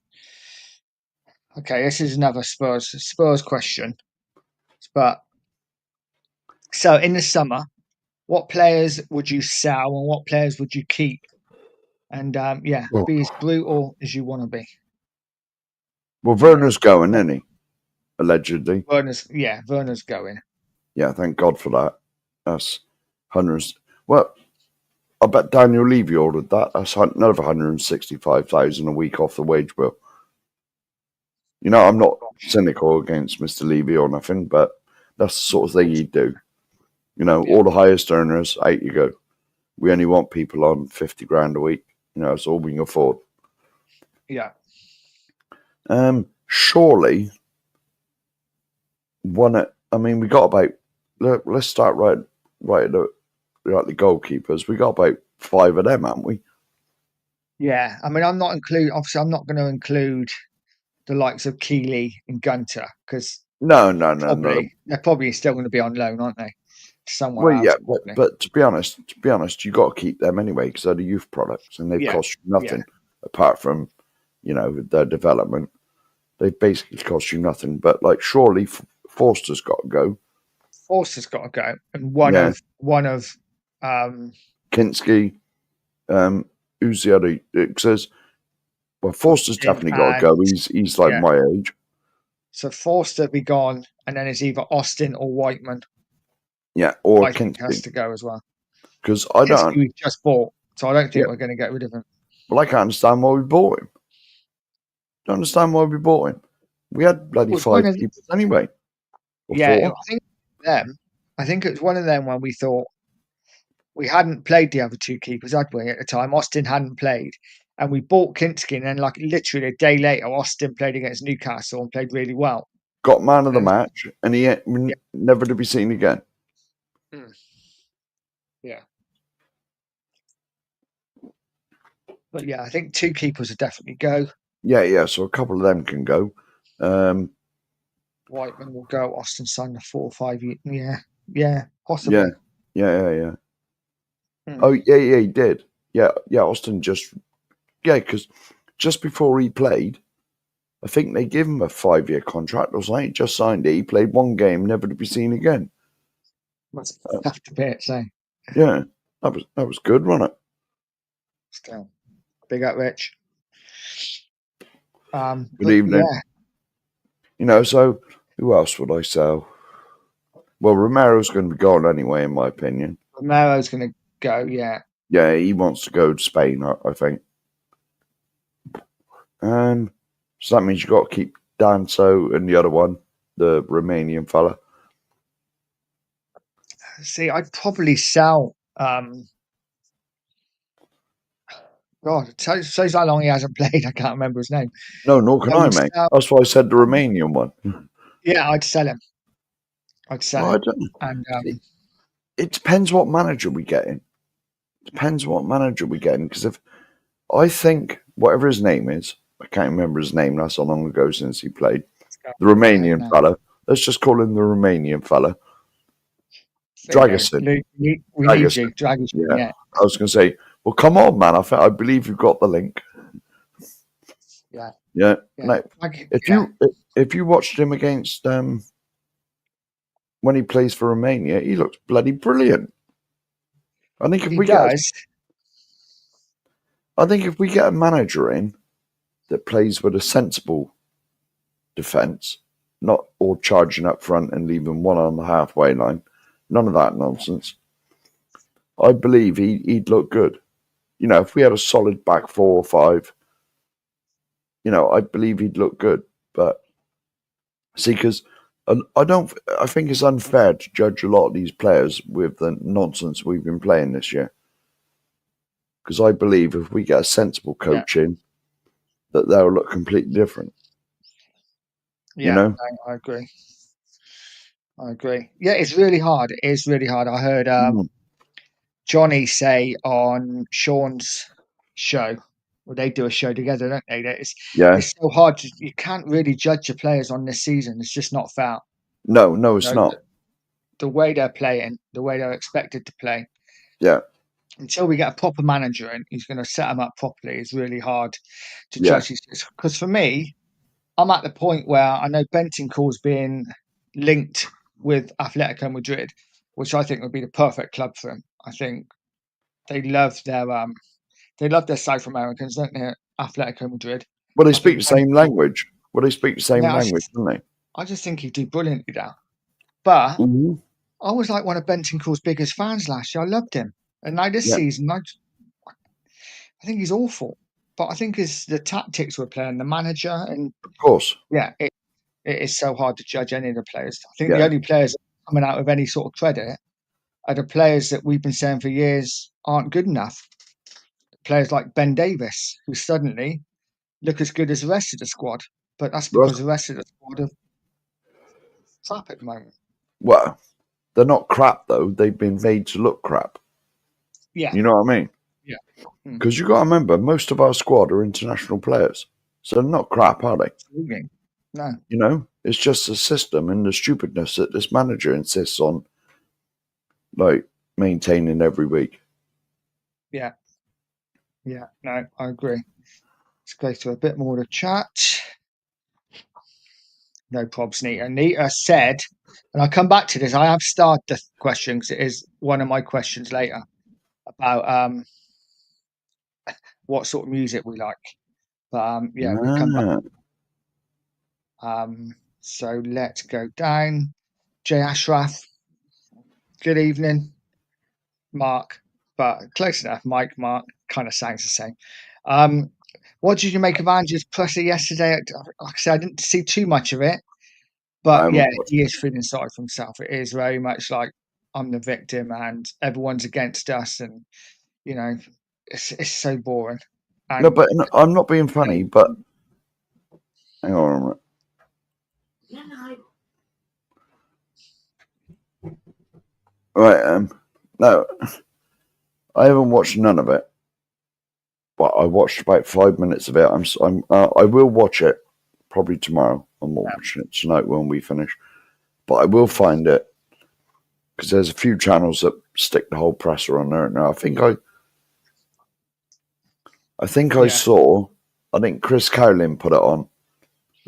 Okay, this is another Spurs question. But so in the summer, what players would you sell and what players would you keep? And be as brutal as you want to be. Well, Werner's going, isn't he? Allegedly. Werner's going. Yeah, thank God for that. That's hundreds. Well, I bet Daniel Levy ordered that. That's another 165,000 a week off the wage bill. You know, I'm not cynical against Mr. Levy or nothing, but that's the sort of thing he'd do. You know, all the highest earners, out you go. We only want people on 50 grand a week. You know, that's all we can afford. Yeah. Surely, we got about. Let's start right at the goalkeepers. We got about 5 of them, haven't we? Yeah, I mean, obviously, I'm not going to include the likes of Keeley and Gunter because No. they're probably still going to be on loan, aren't they? Somewhere Well, else, yeah, probably. but to be honest, you got to keep them anyway because they're the youth products and they've Yeah, cost you nothing apart from, their development. They basically cost you nothing. But like, surely Forster's got to go. Forster's got to go, and Yeah. one of Kinski, who's the other? Because Forster's definitely got to go. He's like my age. So Forster be gone, and then it's either Austin or Whiteman. Yeah, or I think has Kinski. to go as well. Because I don't. Kinski we just bought, so I don't think we're going to get rid of him. Well, I can't understand why we bought him. Don't understand why we bought him. We had bloody 5 keepers anyway. Yeah, I think it was one of them when we thought we hadn't played the other 2 keepers, had we, at the time? Austin hadn't played. And we bought Kinski, and then, like, literally a day later, Austin played against Newcastle and played really well. Got man of the match, and he never to be seen again. Yeah. But yeah, I think 2 keepers would definitely go. Yeah. So a couple of them can go. Whiteman will go. Austin signed a 4 or 5 year. Yeah, possibly. Yeah. Oh, yeah, he did. Yeah, Austin because just before he played, I think they gave him a 5-year contract or something. He just signed it. He played 1 game, never to be seen again. Must have to be it, so. Yeah, that was good, wasn't it? Still. Big up, Rich. Good evening. Yeah. So who else would I sell? Well, Romero's going to be gone anyway, in my opinion. Romero's going to go, yeah. Yeah, he wants to go to Spain, I think. So that means you've got to keep Danso and the other one, the Romanian fella. See, I'd probably sell. God, it shows how long he hasn't played. I can't remember his name. No, nor can I, mate. That's why I said the Romanian one. Yeah, I'd sell him. I don't know. And it depends what manager we get in. Because if I think whatever his name is, I can't remember his name. That's how long ago since he played. The Romanian fella. Let's just call him the Romanian fella. Dragusin. We need you, Dragusin. Yeah. I was going to say, well, come on, man. I believe you've got the link. Yeah. No, if you watched him against when he plays for Romania, he looks bloody brilliant. I think if we get a manager in that plays with a sensible defence, not all charging up front and leaving one on the halfway line, none of that nonsense, I believe he'd look good. If we had a solid back 4 or 5, I believe he'd look good. But see, because I think it's unfair to judge a lot of these players with the nonsense we've been playing this year. Because I believe if we get a sensible coach in, that they'll look completely different. Yeah, I agree. Yeah, it's really hard. It is really hard. I heard Johnny say on Sean's show, well, they do a show together, don't they? It's so hard. You can't really judge your players on this season. It's just not fair. No, it's not. The way they're playing, the way they're expected to play. Yeah. Until we get a proper manager in, who's going to set them up properly, it's really hard to judge these. Because for me, I'm at the point where I know Bentancur's being linked with Atletico Madrid, which I think would be the perfect club for him. I think they love their South Americans, don't they? Atletico Madrid. Well, they speak the same language. Don't they? I just think he'd do brilliantly there. But I was like one of Bentancur's biggest fans last year. I loved him. And now this season, I think he's awful. But I think it's the tactics we're playing, the manager, and of course, it is so hard to judge any of the players. I think the only players coming out with any sort of credit are the players that we've been saying for years aren't good enough. Players like Ben Davis, who suddenly look as good as the rest of the squad, but that's because the rest of the squad are crap at the moment. Well, they're not crap though. They've been made to look crap. Yeah, you know what I mean. Yeah. Mm. Because you got to remember, most of our squad are international players, so they're not crap, are they? Absolutely. No. You know, it's just the system and the stupidness that this manager insists on, like, maintaining every week. Yeah. Yeah. No, I agree. Let's go to a bit more of the chat. No probs, Nita. Nita said, and I'll come back to this. I have started the question because it is one of my questions later about what sort of music we like. But yeah, we'll come back. Ah, So let's go down. Jay Ashraf, good evening. Mark, but close enough. Mike, Mark, kind of sounds the same. What did you make of Andrew's presser yesterday? Like I said, I didn't see too much of it, I but haven't yeah, watched he is feeling sorry for himself. It is very much like I'm the victim and everyone's against us, and you know, it's so boring. No, And but I'm not being funny, but hang on a minute. Right, no, I haven't watched none of it, but I watched about 5 minutes of it. I will watch it probably tomorrow. I'm watching it tonight when we finish, but I will find it because there's a few channels that stick the whole presser on there. Now I think I Yeah. saw. I think Chris Cowlin put it on,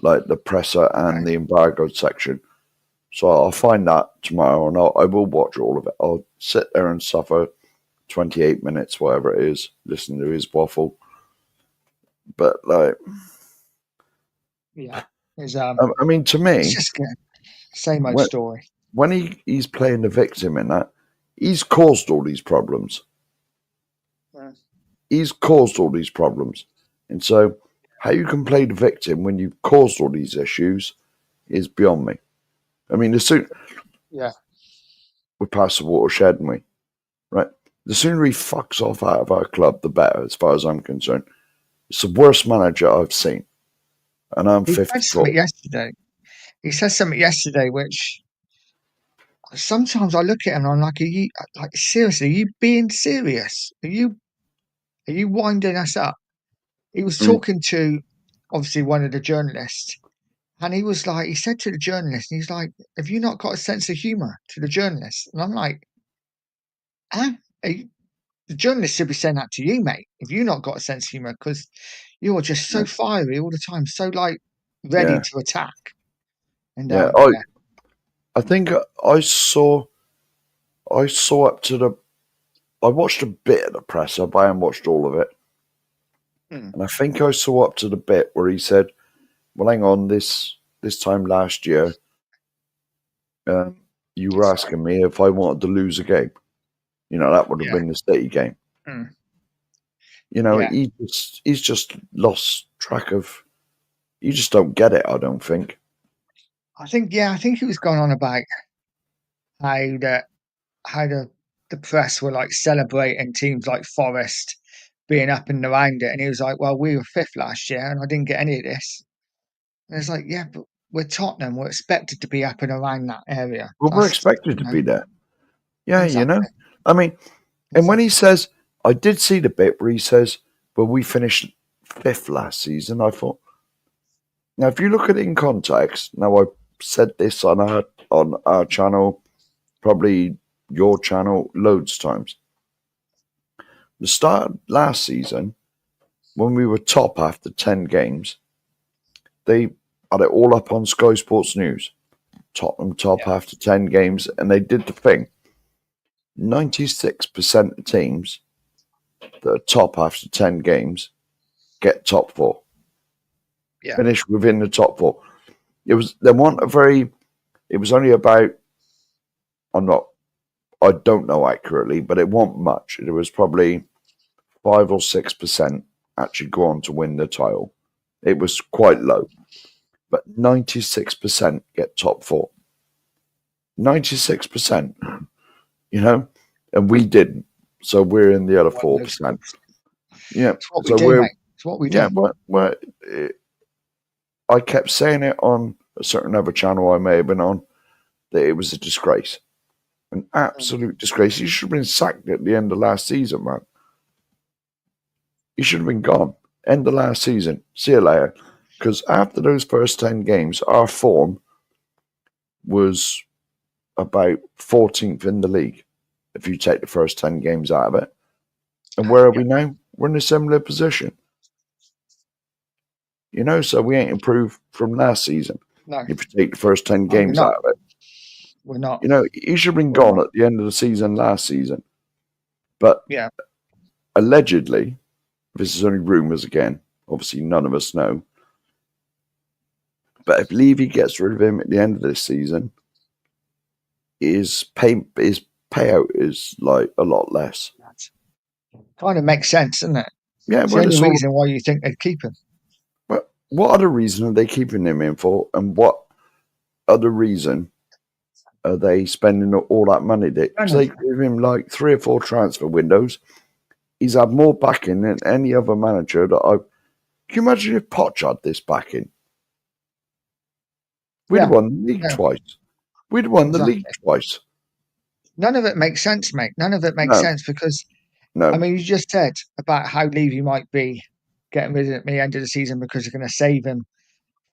like the presser and the embargoed section. So I'll find that tomorrow, and I will watch all of it. I'll sit there and suffer 28 minutes, whatever it is, listen to his waffle. But like, Yeah, it's I mean, to me, it's just good. Same old when, story. when he's playing the victim in that, he's caused all these problems. Yeah. He's caused all these problems, and so how you can play the victim when you've caused all these issues is beyond me. I mean, the sooner Yeah, we pass the watershed, and we right, the sooner he fucks off out of our club, the better, as far as I'm concerned. It's the worst manager I've seen, and I'm he said 54. something yesterday. He said something yesterday, which sometimes I look at him and I'm like, "Are you like seriously? Are you being serious? Are you winding us up?" He was I mean, talking to obviously one of the journalists, and he was like, he said to the journalist, and he's like, "Have you not got a sense of humour?" To the journalist, and I'm like, "Huh? The journalist should be saying that to you, mate. If you not got a sense of humour, because you're just so fiery all the time, so like ready yeah, to attack." And yeah. yeah, I think I saw up to the. I watched a bit of the presser, but I haven't watched all of it. Mm. And I think I saw up to the bit where he said, "Well, hang on, this time last year, you were asking me if I wanted to lose a game. You know, that would have yeah, been the City game. mm, You know, yeah. he's just lost track of. You just don't get it. I don't think. I think he was going on about how the press were like celebrating teams like Forest being up and around it, and he was like, "Well, we were fifth last year, and I didn't get any of this." And it's like, yeah, but we're Tottenham. We're expected to be up and around that area. Well, we're expected to be there. Yeah, you know. Exactly. I mean, and when Exactly. he says, I did see the bit where he says, "Well, we finished fifth last season." I thought, now if you look at it in context, now I said this on our channel, probably your channel, loads of times. The start of last season, when we were top after 10 games, they had it all up on Sky Sports News. Tottenham top after 10 games, and they did the thing. 96% of teams that are top after 10 games get top four. Yeah. Finish within the top four. It was only about, I don't know accurately, but it wasn't much. It was probably 5 or 6% actually go on to win the title. It was quite low, but 96% get top four. 96%, you know, and we didn't. So we're in the other 4%. Yeah. It's what we So do, mate. It's what we do. Yeah, I kept saying it on a certain other channel I may have been on that it was a disgrace, an absolute disgrace. He should have been sacked at the end of last season, man. He should have been gone. End of last season. See you later. Because after those first 10 games, our form was about 14th in the league, if you take the first 10 games out of it. And where are we now? We're in a similar position. You know, so we ain't improved from last season. No, If you take the first 10 we're games not. out of it. We're not. You know, he should have been We're gone not. at the end of the season last season. But Yeah. allegedly, this is only rumours again. Obviously, none of us know. But if Levy gets rid of him at the end of this season, his payout is like a lot less. Kind of makes sense, doesn't it? Yeah, It's well, the it's only all, reason why you think they'd keep him. but what other reason are they keeping him in for? And what other reason are they spending all that money? Because they give him like 3 or 4 transfer windows. He's had more backing than any other manager that I've. Can you imagine if Poch had this backing? We'd have won the league twice. We'd have won the league twice. None of it makes sense, mate. None of it makes sense because, No. I mean, you just said about how Levy might be getting rid of him at the end of the season because you're going to save him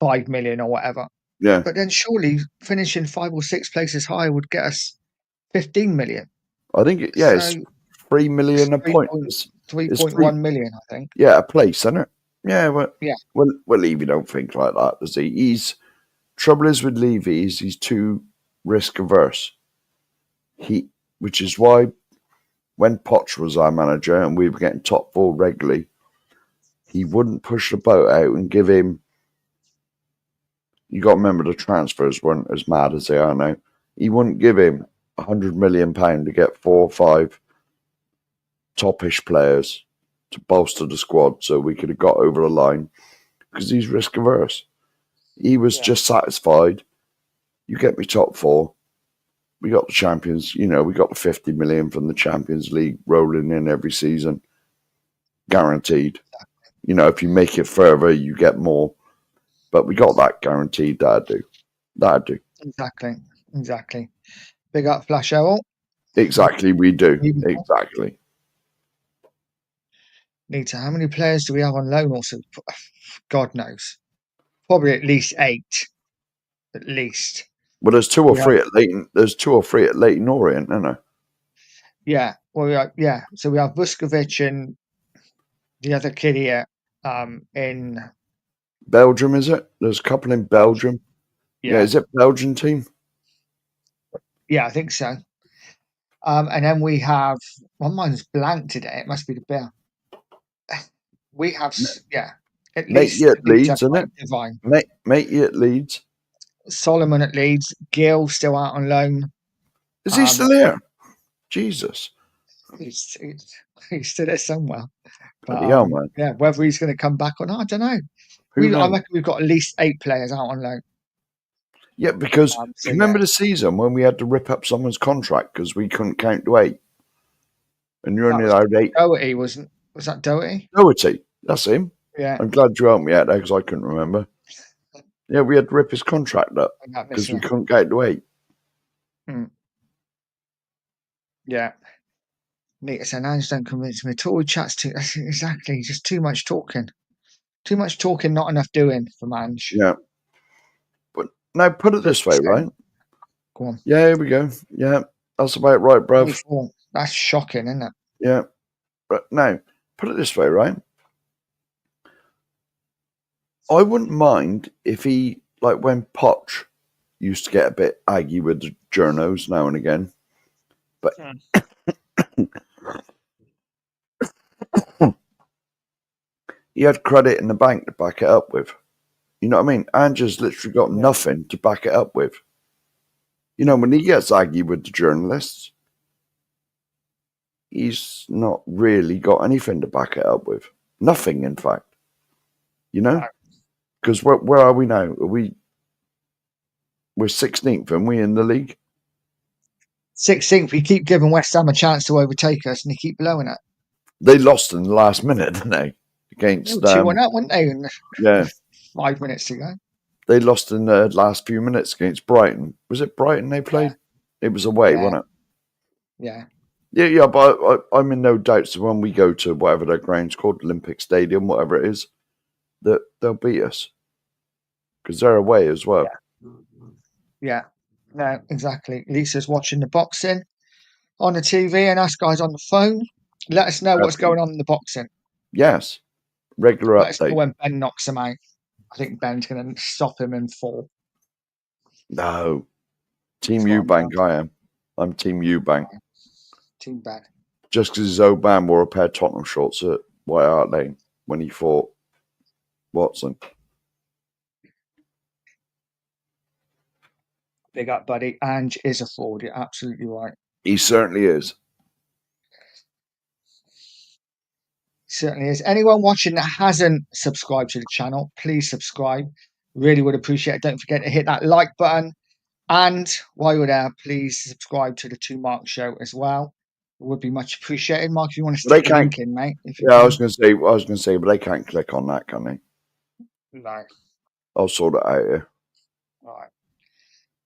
5 million or whatever. Yeah. But then surely finishing 5 or 6 places higher would get us 15 million. I think, it's 3 million a point. 3.1 million, I think. Yeah, a place, isn't it? Yeah, well, Yeah. Well, Levy don't think like that, does he? Trouble is with Levy is he's too risk averse. Which is why when Poch was our manager and we were getting top 4 regularly, he wouldn't push the boat out and give him. You got to remember the transfers weren't as mad as they are now. He wouldn't give him £100 million to get 4 or 5 topish players to bolster the squad so we could have got over the line because he's risk averse. He was just satisfied. You get me top 4. We got the champions. You know, we got the 50 million from the Champions League rolling in every season, guaranteed. You know, if you make it further, you get more. But we got that guaranteed. That'd do. Exactly. Big up Flash Errol. Exactly, we do. Exactly. Nita, how many players do we have on loan? Also, God knows. Probably at least 8. At least. Well, there's 2 or 3 at Leighton. There's 2 or 3 at Leighton Orient, isn't there? Yeah. Well, So we have Vuskovic and the other kid here in Belgium, is it? There's a couple in Belgium. Yeah, is it Belgian team? Yeah, I think so. And then we have, mine's blank today. It must be the Bear. We have, at least at Leeds, isn't it? Divine. Matey at Leeds. Solomon at Leeds. Gill still out on loan. Is he still here? Jesus. He's still there somewhere. Bloody hell, man. Yeah, whether he's going to come back or not, I don't know. I reckon we've got at least 8 players out on loan. Yeah, because remember the season when we had to rip up someone's contract because we couldn't count to 8? And you're only allowed 8. Doherty, was that Doherty? Doherty, that's him. Yeah. I'm glad you helped me out there because I couldn't remember. Yeah, we had to rip his contract up because we couldn't count to 8. Yeah. Nita said, "Ange don't convince me at all. He chats too." Exactly, just too much talking. Too much talking, not enough doing for Ange. Yeah. But now put it this way, right? Go on. Yeah, here we go. Yeah, that's about right, bruv. That's shocking, isn't it? Yeah. But now, put it this way, right? I wouldn't mind if he, like when Poch used to get a bit aggy with the journos now and again. But he had credit in the bank to back it up with. You know what I mean? Ange's literally got nothing to back it up with. You know, when he gets aggy with the journalists, he's not really got anything to back it up with. Nothing, in fact. You know? Because where are we now? We're 16th, and we in the league? 16th. We keep giving West Ham a chance to overtake us, and they keep blowing it. They lost in the last minute, didn't they? Against 2-1 up, weren't they? Yeah. 5 minutes to go. They lost in the last few minutes against Brighton. Was it Brighton they played? It was away, wasn't it? Yeah. Yeah, but I'm in no doubt. So when we go to whatever their ground's called, Olympic Stadium, whatever it is, that they'll beat us because they're away as well. Yeah, no, exactly. Lisa's watching the boxing on the TV, and us guys on the phone. Let us know what's going on in the boxing. Yes, regular Let us know update. when Ben knocks him out. I think Ben's going to stop him in 4. No, Team That's what I'm Eubank. I am. I'm Team Eubank. Team Ben. Just because his old man wore a pair of Tottenham shorts at White Hart Lane when he fought Watson. Big up, buddy. Ange is a fraud. You're absolutely right. He certainly is. Certainly is. Anyone watching that hasn't subscribed to the channel, please subscribe. Really would appreciate it. Don't forget to hit that like button. And while you're there, please subscribe to the 2 Mark Show as well. It would be much appreciated. Mark, if you want to They stick the can't- link in, mate. If you Yeah, I can. was going to say, but they can't click on that, can they? No. I'll sort it out here. All right.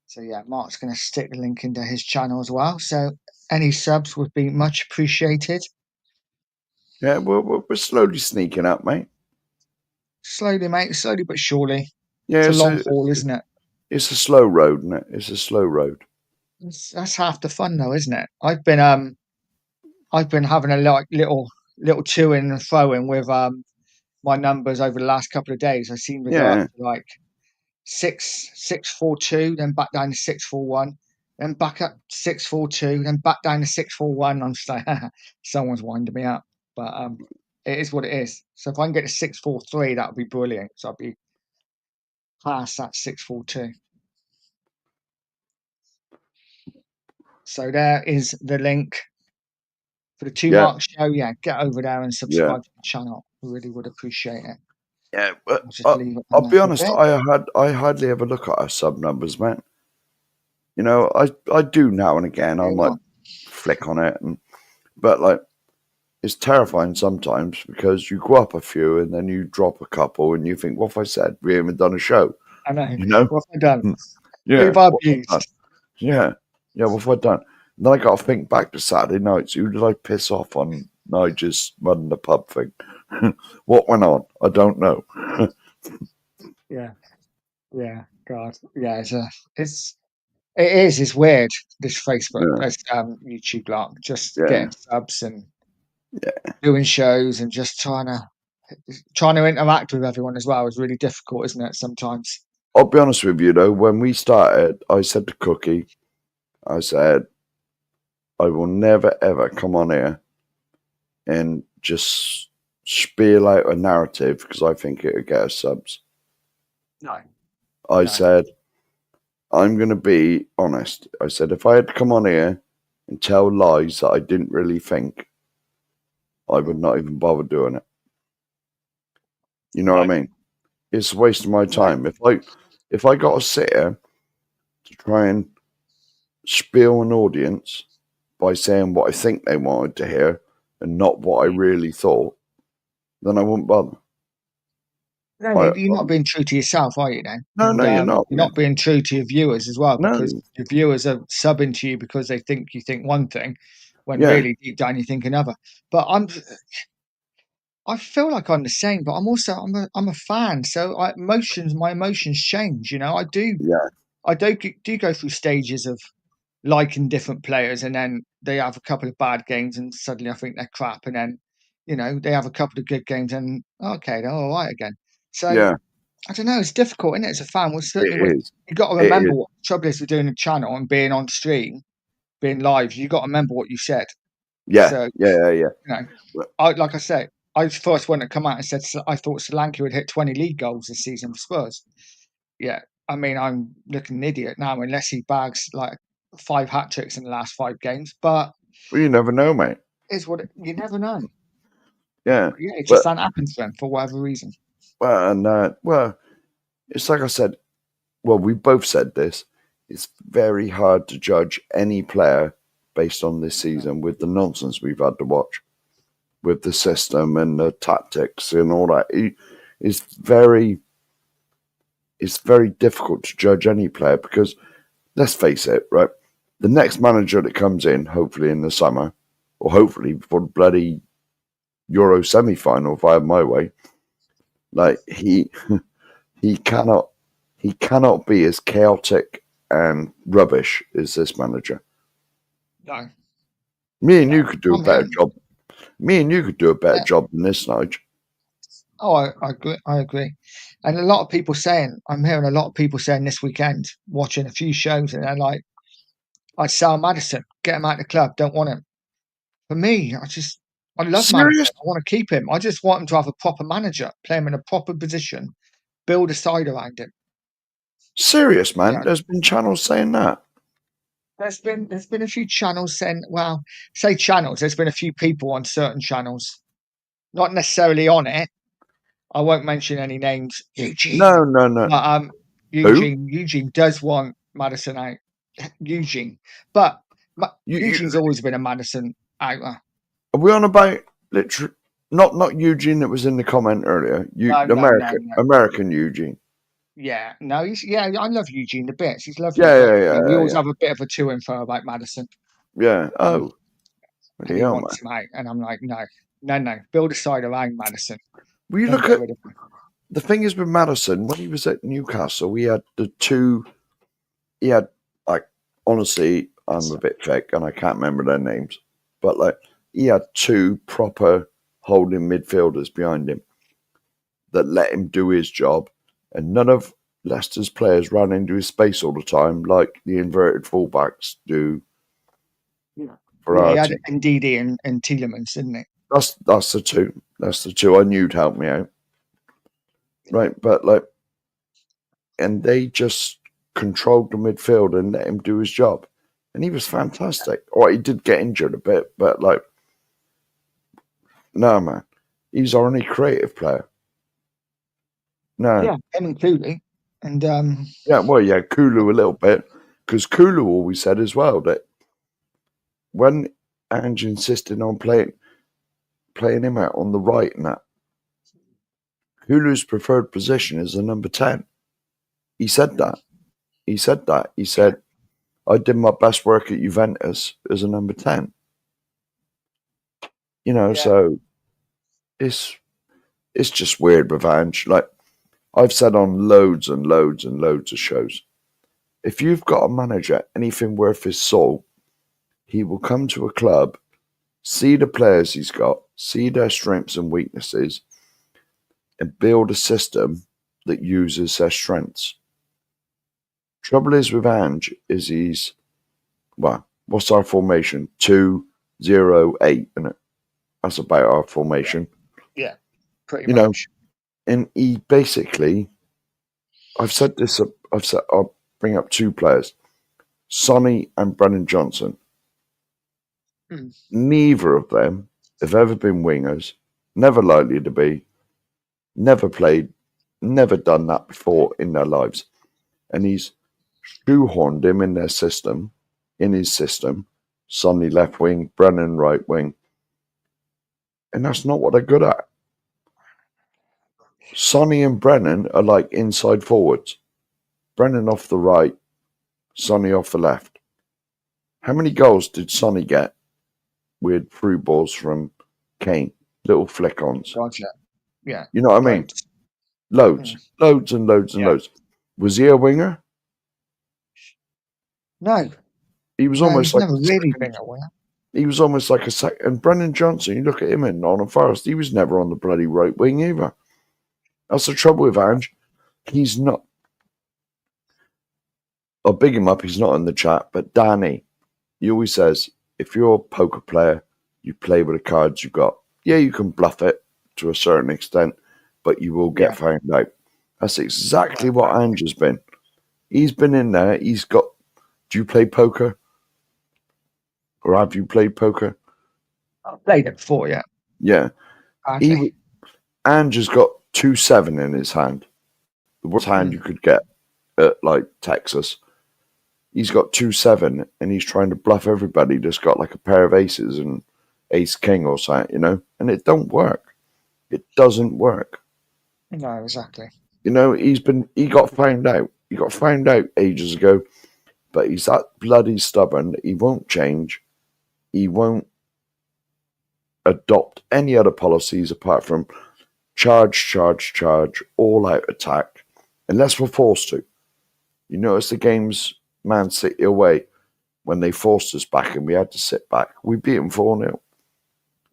So yeah, Mark's going to stick the link into his channel as well. So any subs would be much appreciated. Yeah, we're slowly sneaking up, mate. Slowly, mate. Slowly but surely. Yeah, It's a long haul, isn't it? It's a slow road, isn't it? It's a slow road. That's half the fun, though, isn't it? I've been having a little to-in and fro-in with my numbers over the last couple of days. I seem to go Yeah. up to like 642, then back down to 641, then back up 642, then back down to 641. I'm just like, someone's winding me up, but it is what it is. So if I can get to 643, that would be brilliant. So I'd be past that 642. So there is the link for the 2 Yeah. Mark Show. Yeah, get over there and subscribe to the channel. We really would appreciate it. Yeah, but I'll just leave it on I'll there be for a honest, bit. I hardly ever look at our sub numbers, man. You know, I do now and again. I Yeah, might go on. flick on it, but like it's terrifying sometimes because you go up a few and then you drop a couple and you think, what have I said? We haven't done a show. I know. You know? What have I done? Yeah. Who have I what have I abused? done? Yeah. What have I done? And then I got to think back to Saturday nights. Who did I piss off on Nigel's running the pub thing? What went on? I don't know. Yeah. God. Yeah. It's weird. This Facebook, this YouTube lot, just Yeah. getting subs and doing shows and just trying to interact with everyone as well is really difficult, isn't it? Sometimes. I'll be honest with you, though. When we started, I said to Cookie, I said, I will never, ever come on here and just spiel out a narrative because I think it would get us subs. No. I No. said, I'm going to be honest. I said, if I had to come on here and tell lies that I didn't really think, I would not even bother doing it. You know what I mean? It's a waste of my time. If I got to sit here to try and spiel an audience by saying what I think they wanted to hear and not what I really thought, then I wouldn't bother. No, you're not being true to yourself, are you? Then No, you're not. You're not being true to your viewers as well, No. because your viewers are subbing to you because they think you think one thing, when Yeah. really deep down you think another. But I feel like I'm the same, but I'm a fan, so my emotions change. You know, I do. Yeah. I do go through stages of liking different players, and then they have a couple of bad games, and suddenly I think they're crap, and then they have a couple of good games, and okay, they're all right again. So Yeah. I don't know. It's difficult, isn't it? As a fan, It is. you got to It remember is. what the trouble is with doing a channel and being on stream, being live. You got to remember what you said. Yeah. So, Yeah. like I say, I was the first one to come out and said I thought Solanke would hit 20 league goals this season for Spurs. Yeah, I mean, I'm looking an idiot now unless he bags like 5 hat tricks in the last 5 games. But Well, you never know, mate. you never know. Yeah. Yeah, it just hasn't happened to him for whatever reason. Well, and it's like I said. Well, we both said this. It's very hard to judge any player based on this season with the nonsense we've had to watch, with the system and the tactics and all that. It's very difficult to judge any player because, let's face it, right? The next manager that comes in, hopefully in the summer, or hopefully before the bloody Euro semi-final, if I have my way. Like he cannot be as chaotic and rubbish as this manager. No. Me and you could do a better man. job. Me and you could do a better job than this, Nige. Oh, I agree. I agree. And a lot of people saying, I'm hearing a lot of people saying this weekend, watching a few shows, and they're like, I'd sell Maddison, get him out of the club, don't want him. For me, I love Serious? Maddison. I want to keep him. I just want him to have a proper manager, play him in a proper position, build a side around him. Serious, man. Yeah. There's been channels saying that. There's been a few channels saying, well, say channels, there's been a few people on certain channels, not necessarily on it. I won't mention any names. Eugene. No. But Eugene does want Maddison out. Eugene. But Eugene's always been a Maddison outer. Are we on about literally not Eugene that was in the comment earlier? American Eugene. Yeah, no, I love Eugene the bits. He's lovely. Yeah. We always have a bit of a to and fro about Maddison. Yeah. Oh. And he wants him out, and I'm like, no. Build a side around Maddison. Well, you look at the thing is with Maddison, when he was at Newcastle, he had honestly, I'm a bit thick and I can't remember their names, but like he had two proper holding midfielders behind him that let him do his job, and none of Leicester's players ran into his space all the time like the inverted fullbacks do. Yeah, he had Ndidi and Tielemans, didn't he? That's the two. That's the two I knew to help me out. Right, but and they just controlled the midfield and let him do his job. And he was fantastic. Or he did get injured a bit, but no, man. He's our only creative player. No. Yeah, him and Kulu. And Kulu a little bit. Because Kulu always said as well that when Ange insisted on playing him out on the right and that, Kulu's preferred position is the number 10. He said that. He said, I did my best work at Juventus as a number 10. So it's just weird with Ange. Like I've said on loads and loads and loads of shows, if you've got a manager, anything worth his salt, he will come to a club, see the players he's got, see their strengths and weaknesses, and build a system that uses their strengths. Trouble is with Ange is what's our formation? 2-0-8, isn't it? That's about our formation. Yeah, pretty much. And he basically, I'll bring up two players, Sonny and Brennan Johnson. Neither of them have ever been wingers, never likely to be, never played, never done that before in their lives. And he's shoehorned him in his system, Sonny left wing, Brennan right wing. And that's not what they're good at. Sonny and Brennan are like inside forwards. Brennan off the right, Sonny off the left. How many goals did Sonny get with through balls from Kane? Little flick-ons. Gotcha. Yeah. You know what I mean? Loads and loads. Was he a winger? No. He was almost like never really been a winger. He was almost like a second. And Brennan Johnson, you look at him in Nottingham Forest, he was never on the bloody right wing either. That's the trouble with Ange. He's not. I'll big him up. He's not in the chat, but Danny, he always says, if you're a poker player, you play with the cards you've got. Yeah, you can bluff it to a certain extent, but you will get found out. That's exactly what Ange has been. He's been in there. He's got. Do you play poker? Or have you played poker? I've played it before, yeah. Yeah. Ange has got 2-7 in his hand. The worst hand you could get at like Texas. He's got 2-7 and he's trying to bluff everybody that's got like a pair of aces and ace king or something, and it don't work. It doesn't work. No, exactly. He got found out. He got found out ages ago, but he's that bloody stubborn that he won't change. He won't adopt any other policies apart from charge, all out attack, unless we're forced to. You notice the games Man City away, when they forced us back and we had to sit back, we beat them 4-0.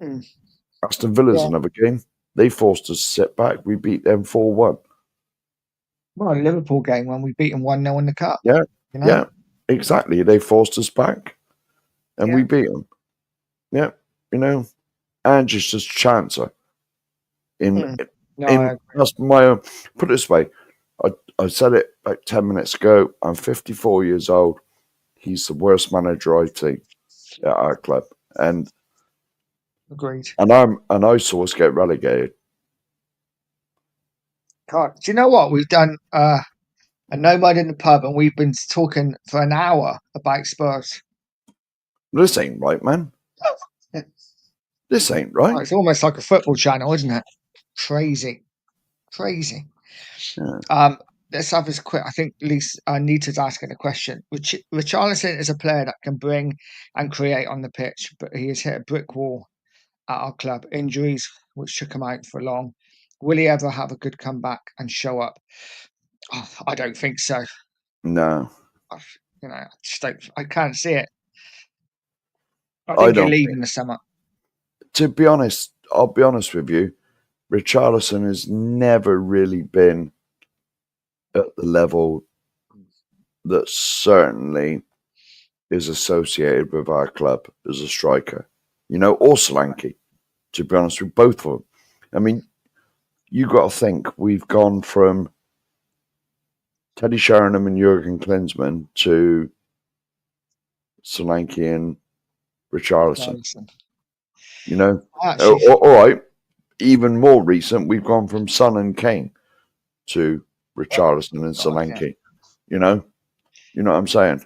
Mm. Aston Villa's Yeah. another game. They forced us to sit back. We beat them 4-1. Well, a Liverpool game when we beat them 1-0 in the cup. Yeah. You know? Yeah, exactly. They forced us back and we Yeah. beat them. Yeah, you know, and just as chancer. No, I agree. That's my own. Put it this way, I said it like 10 minutes ago. I'm 54 years old. He's the worst manager I've seen at our club, and Agreed. I saw us get relegated. God, do you know what? We've done a Nomad in the pub and we've been talking for an hour about Spurs. This ain't right, man. This ain't right. It's almost like a football channel, isn't it? Crazy. Yeah. Let's have this quick. I think Lisa Nita's asking a question. Richarlison is a player that can bring and create on the pitch, but he has hit a brick wall at our club. Injuries, which took him out for long. Will he ever have a good comeback and show up? Oh, I don't think so. No, I just don't. I can't see it. I I think he'll don't leave think- in the summer. to be honest, I'll be honest with you. Richarlison has never really been at the level that certainly is associated with our club as a striker, or Solanke, to be honest with both of them. I mean, you got to think we've gone from Teddy Sheringham and Jurgen Klinsmann to Solanke and Richarlison. Actually, All right, even more recent, we've gone from Son and Kane to Richarlison and Solanke. You know what I'm saying?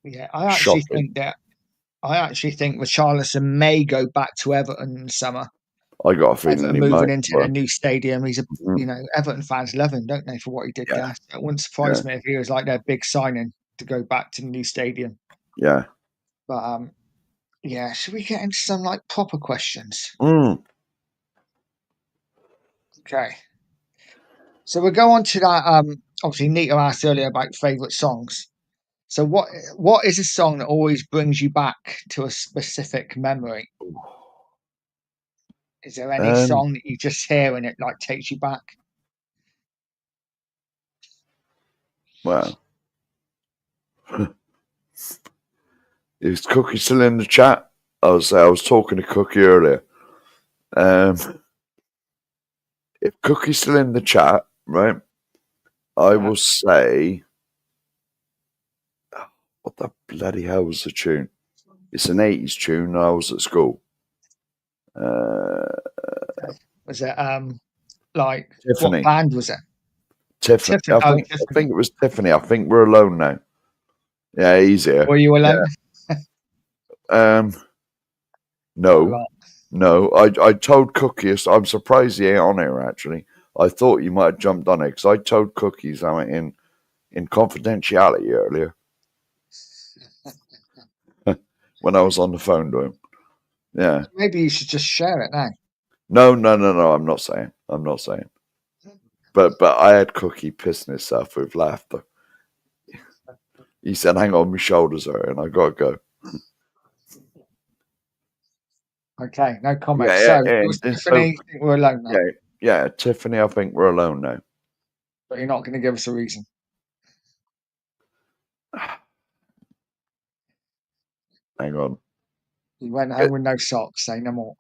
yeah, I actually Shocking. think Richarlison may go back to Everton in the summer. I got a feeling Everton he moving might. into a new stadium. He's Mhm. Everton fans love him, don't they, for what he did Yeah. there? It wouldn't surprise me if he was like their big signing to go back to the new stadium. Yeah. But yeah, should we get into some like proper questions? Okay. So we'll go on to that. Obviously, Nita asked earlier about favourite songs. So what is a song that always brings you back to a specific memory? Is there any song that you just hear and it like takes you back? Well, is Cookie still in the chat? I was talking to Cookie earlier. If Cookie's still in the chat, right, I will say, what the bloody hell was the tune? It's an 80s tune. I was at school. Was it like Tiffany. what band was it? Tiffany. Tiffany. I think it was Tiffany. I think we're alone now. Yeah, he's here. Were you alone? No. I told Cookies. I'm surprised he ain't on here. Actually, I thought you might have jumped on it because I told Cookies I went in confidentiality earlier when I was on the phone to him. Yeah. Maybe you should just share it now. No. I'm not saying. But I had Cookie pissing himself with laughter. He said, "Hang on, my shoulders are," and I gotta go. Okay, no comment. Yeah, It was Tiffany, I think we're alone now. Yeah, Tiffany, I think we're alone now. But you're not going to give us a reason. Hang on. You went home with no socks. Say no more.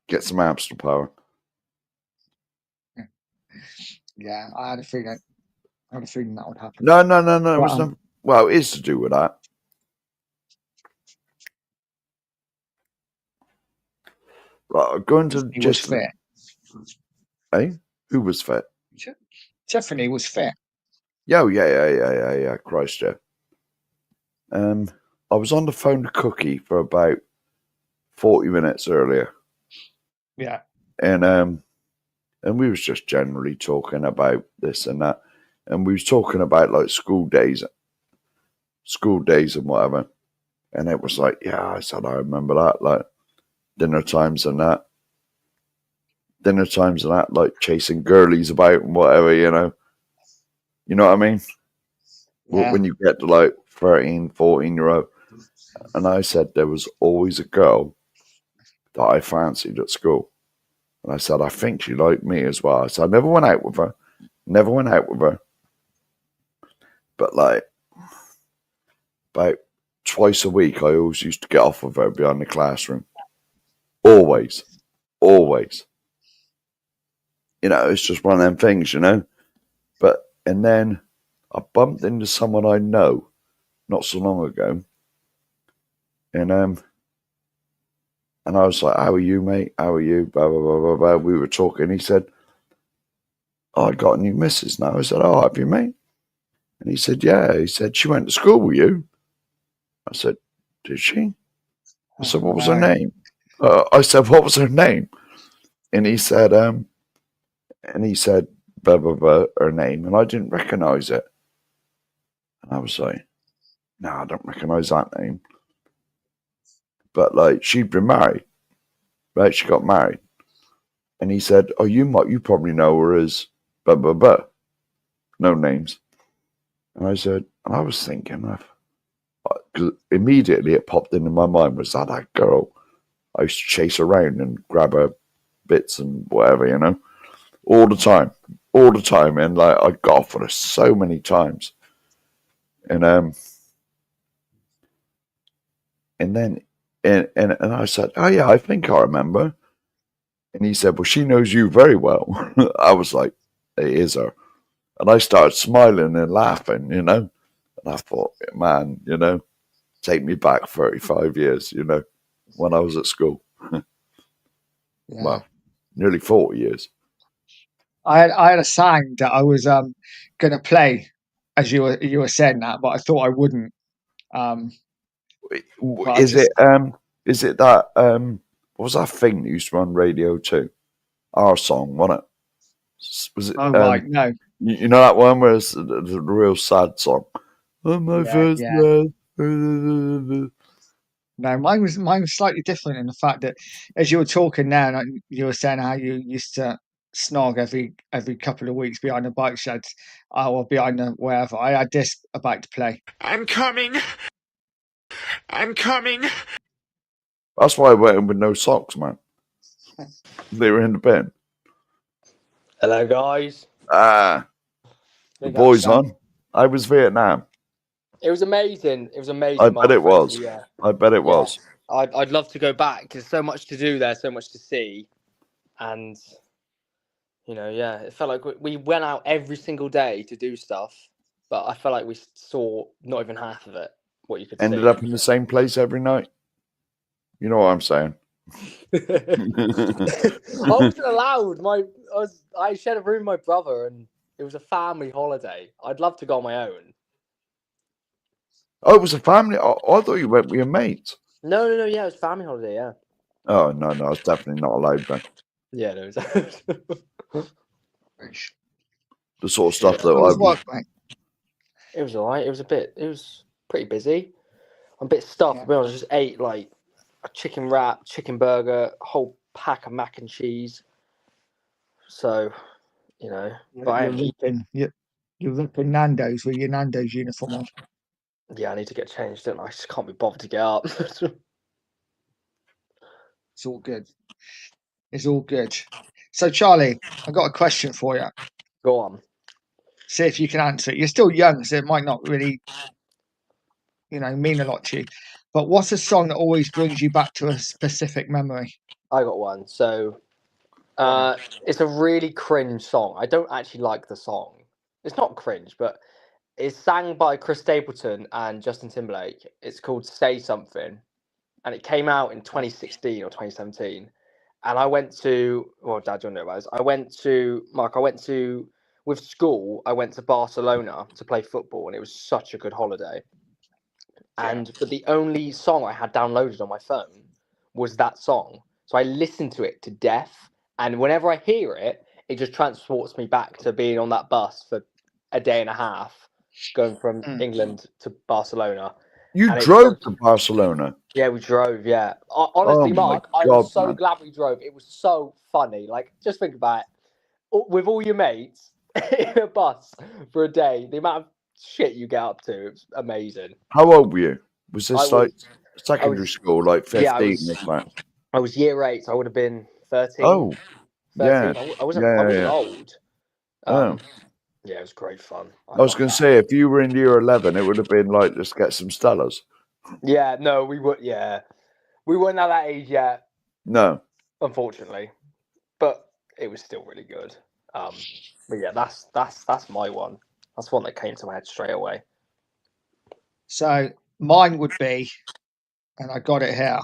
Get some hamster power. Yeah, I had a feeling. That would happen. No. It was not. Well, it is to do with that. Right, going to He was fit. Hey, who was fit? Tiffany was fit. Yeah. Christ, yeah. I was on the phone to Cookie for about 40 minutes earlier. Yeah. And we was just generally talking about this and that. And we was talking about like school days and whatever. And it was like, yeah, I said, I remember that, like dinner times and that, like chasing girlies about and whatever, you know what I mean? Yeah. When you get to like 13, 14-year-old. And I said, there was always a girl that I fancied at school. And I said, I think she liked me as well. I said, I never went out with her. But like, about twice a week, I always used to get off of her behind the classroom. Always. You know, it's just one of them things, you know. And then I bumped into someone I know not so long ago. And I was like, how are you, mate? How are you? Blah, blah, blah, blah, blah. We were talking. He said, oh, I got a new missus now. I said, oh, have you, mate? And he said, yeah. He said, she went to school with you. I said, did she? I said, what was her name? I said, what was her name? And he said, blah, blah, blah, her name. And I didn't recognize it. And I was like, no, I don't recognize that name. But like, she'd been married, right? She got married. And he said, oh, you probably know her as blah, blah, blah. No names. And I said, and I was thinking, because immediately it popped into my mind, was that girl I used to chase around and grab her bits and whatever, you know, all the time. And like, I got off with her so many times. And then I said, oh yeah, I think I remember. And he said, well, she knows you very well. I was like, it is her. And I started smiling and laughing, you know. And I thought, man, you know, take me back 35 years, you know, when I was at school. Yeah. Well, nearly 40 years. I had a song that I was going to play as you were saying that, but I thought I wouldn't. Is it that what was that thing that used to run Radio 2? Our song, wasn't it? Was it? Oh right, no. You know that one where it's the real sad song. On my first love. No, mine was slightly different in the fact that as you were talking now, and you were saying how you used to snog every couple of weeks behind the bike sheds or behind the wherever. I had this about to play. I'm coming. That's why I went in with no socks, man. They were in the bin. Hello, guys. The boys on. I was Vietnam. It was amazing. It was amazing. I bet it was. Yeah. I bet it was. I'd love to go back. There's so much to do there, so much to see, and you know, yeah, it felt like we went out every single day to do stuff, but I felt like we saw not even half of it. What you could Ended see. up in the same place every night. You know what I'm saying? I wasn't allowed. I shared a room with my brother, and it was a family holiday. I'd love to go on my own. Oh, it was a family. I thought you went with your mates. No. Yeah, it was a family holiday. Yeah. Oh no, I was definitely not allowed then. Yeah, no. The sort of stuff that It was alright. It was pretty busy. I'm a bit stuffed. To be honest, I just ate like a chicken wrap, chicken burger, a whole pack of mac and cheese. So, you know, you're ripping Nando's with your Nando's uniform on. Yeah, I need to get changed, don't I? I just can't be bothered to get up. It's all good. It's all good. So, Charlie, I've got a question for you. Go on. See if you can answer it. You're still young, so it might not really, mean a lot to you. But what's a song that always brings you back to a specific memory? I got one. So, it's a really cringe song. I don't actually like the song. It's not cringe, but it's sang by Chris Stapleton and Justin Timberlake. It's called Say Something. And it came out in 2016 or 2017. And I went to, well, Dad, you'll know about this. With school, I went to Barcelona to play football, and it was such a good holiday. But the only song I had downloaded on my phone was that song. So I listened to it to death. And whenever I hear it, it just transports me back to being on that bus for a day and a half, going from England to Barcelona. You And it drove was- to Barcelona. Yeah, we drove. Yeah, honestly, Oh my Mark, I God, was so man. glad we drove. It was so funny. Like, just think about it. With all your mates in a bus for a day, the amount of shit you get up to, it's amazing. How old were you? Was this I like was- secondary school, like 15? Yeah, I was- this that? I was year 8, so I would have been 13. Oh, 13. yeah. I wasn't Yeah. old. Oh. Yeah, it was great fun. I was going to say, if you were in year 11, it would have been like, let's get some Stellas. Yeah, no, we were. Yeah, we weren't at that age yet, No. unfortunately, but it was still really good. But yeah, that's my one. That's one that came to my head straight away. So mine would be, and I got it here,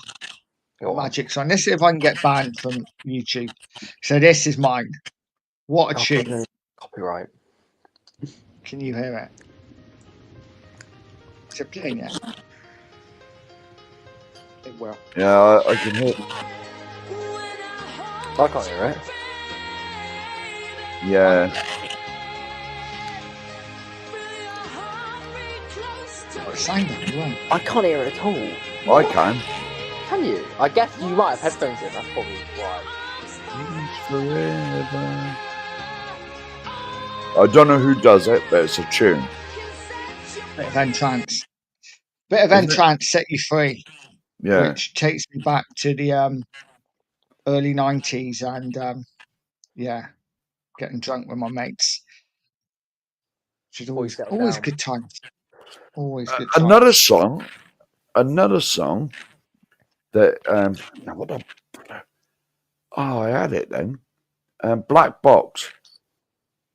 Go on. Magic Song. Let's see if I can get banned from YouTube. So this is mine. What a tune. Copyright. Can you hear it? Is it playing yet? It will. Yeah, I can hear. I can't hear it. Yeah. Oh, it sounded like it won't. I can't hear it at all. I can. Can you? I guess you might have headphones in. That's probably why. Forever. I don't know who does it, but it's a tune. Bit of Entrance. Bit of Isn't it? Entrance Set You Free, Yeah. which takes me back to the early 90s and yeah, getting drunk with my mates. Which is always settle always down. good times. Always good times. Another song that now what the oh, I had it then. Black Box.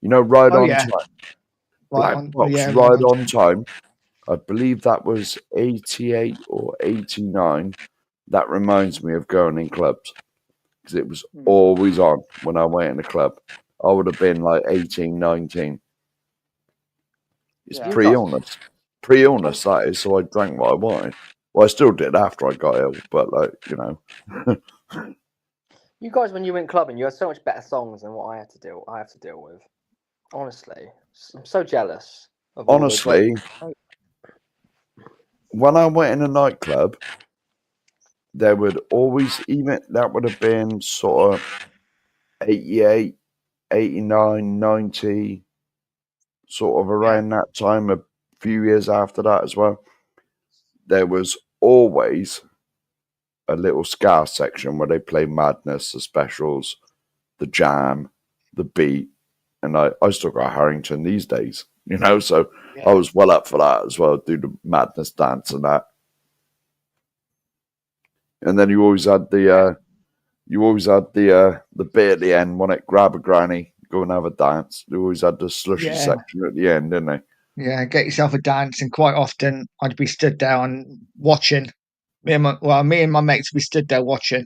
You know, Ride Oh, on yeah. Time. Right Black on- Box, yeah, Ride on Time. I believe that was 88 or 89. That reminds me of going in clubs because it was always on when I went in a club. I would have been like 18, 19. It's Yeah. pre-illness. Pre-illness, that is, so I drank what I wanted. Well, I still did after I got ill, but like, you know. You guys, when you went clubbing, you had so much better songs than what I have to deal with. Honestly, I'm so jealous. Of all the Honestly, when I went in a nightclub, there would always, even that would have been sort of 88, 89, 90, sort of around that time, a few years after that as well. There was always a little ska section where they play Madness, the Specials, the Jam, the Beat, and I still got Harrington these days, you know, so I was well up for that as well, do the Madness dance and that. And then you always had the bit at the end, when it grab a granny, go and have a dance. They always had the slushy section at the end, didn't they? Yeah, get yourself a dance, and quite often I'd be stood there and watching. Me and my mates would be stood there watching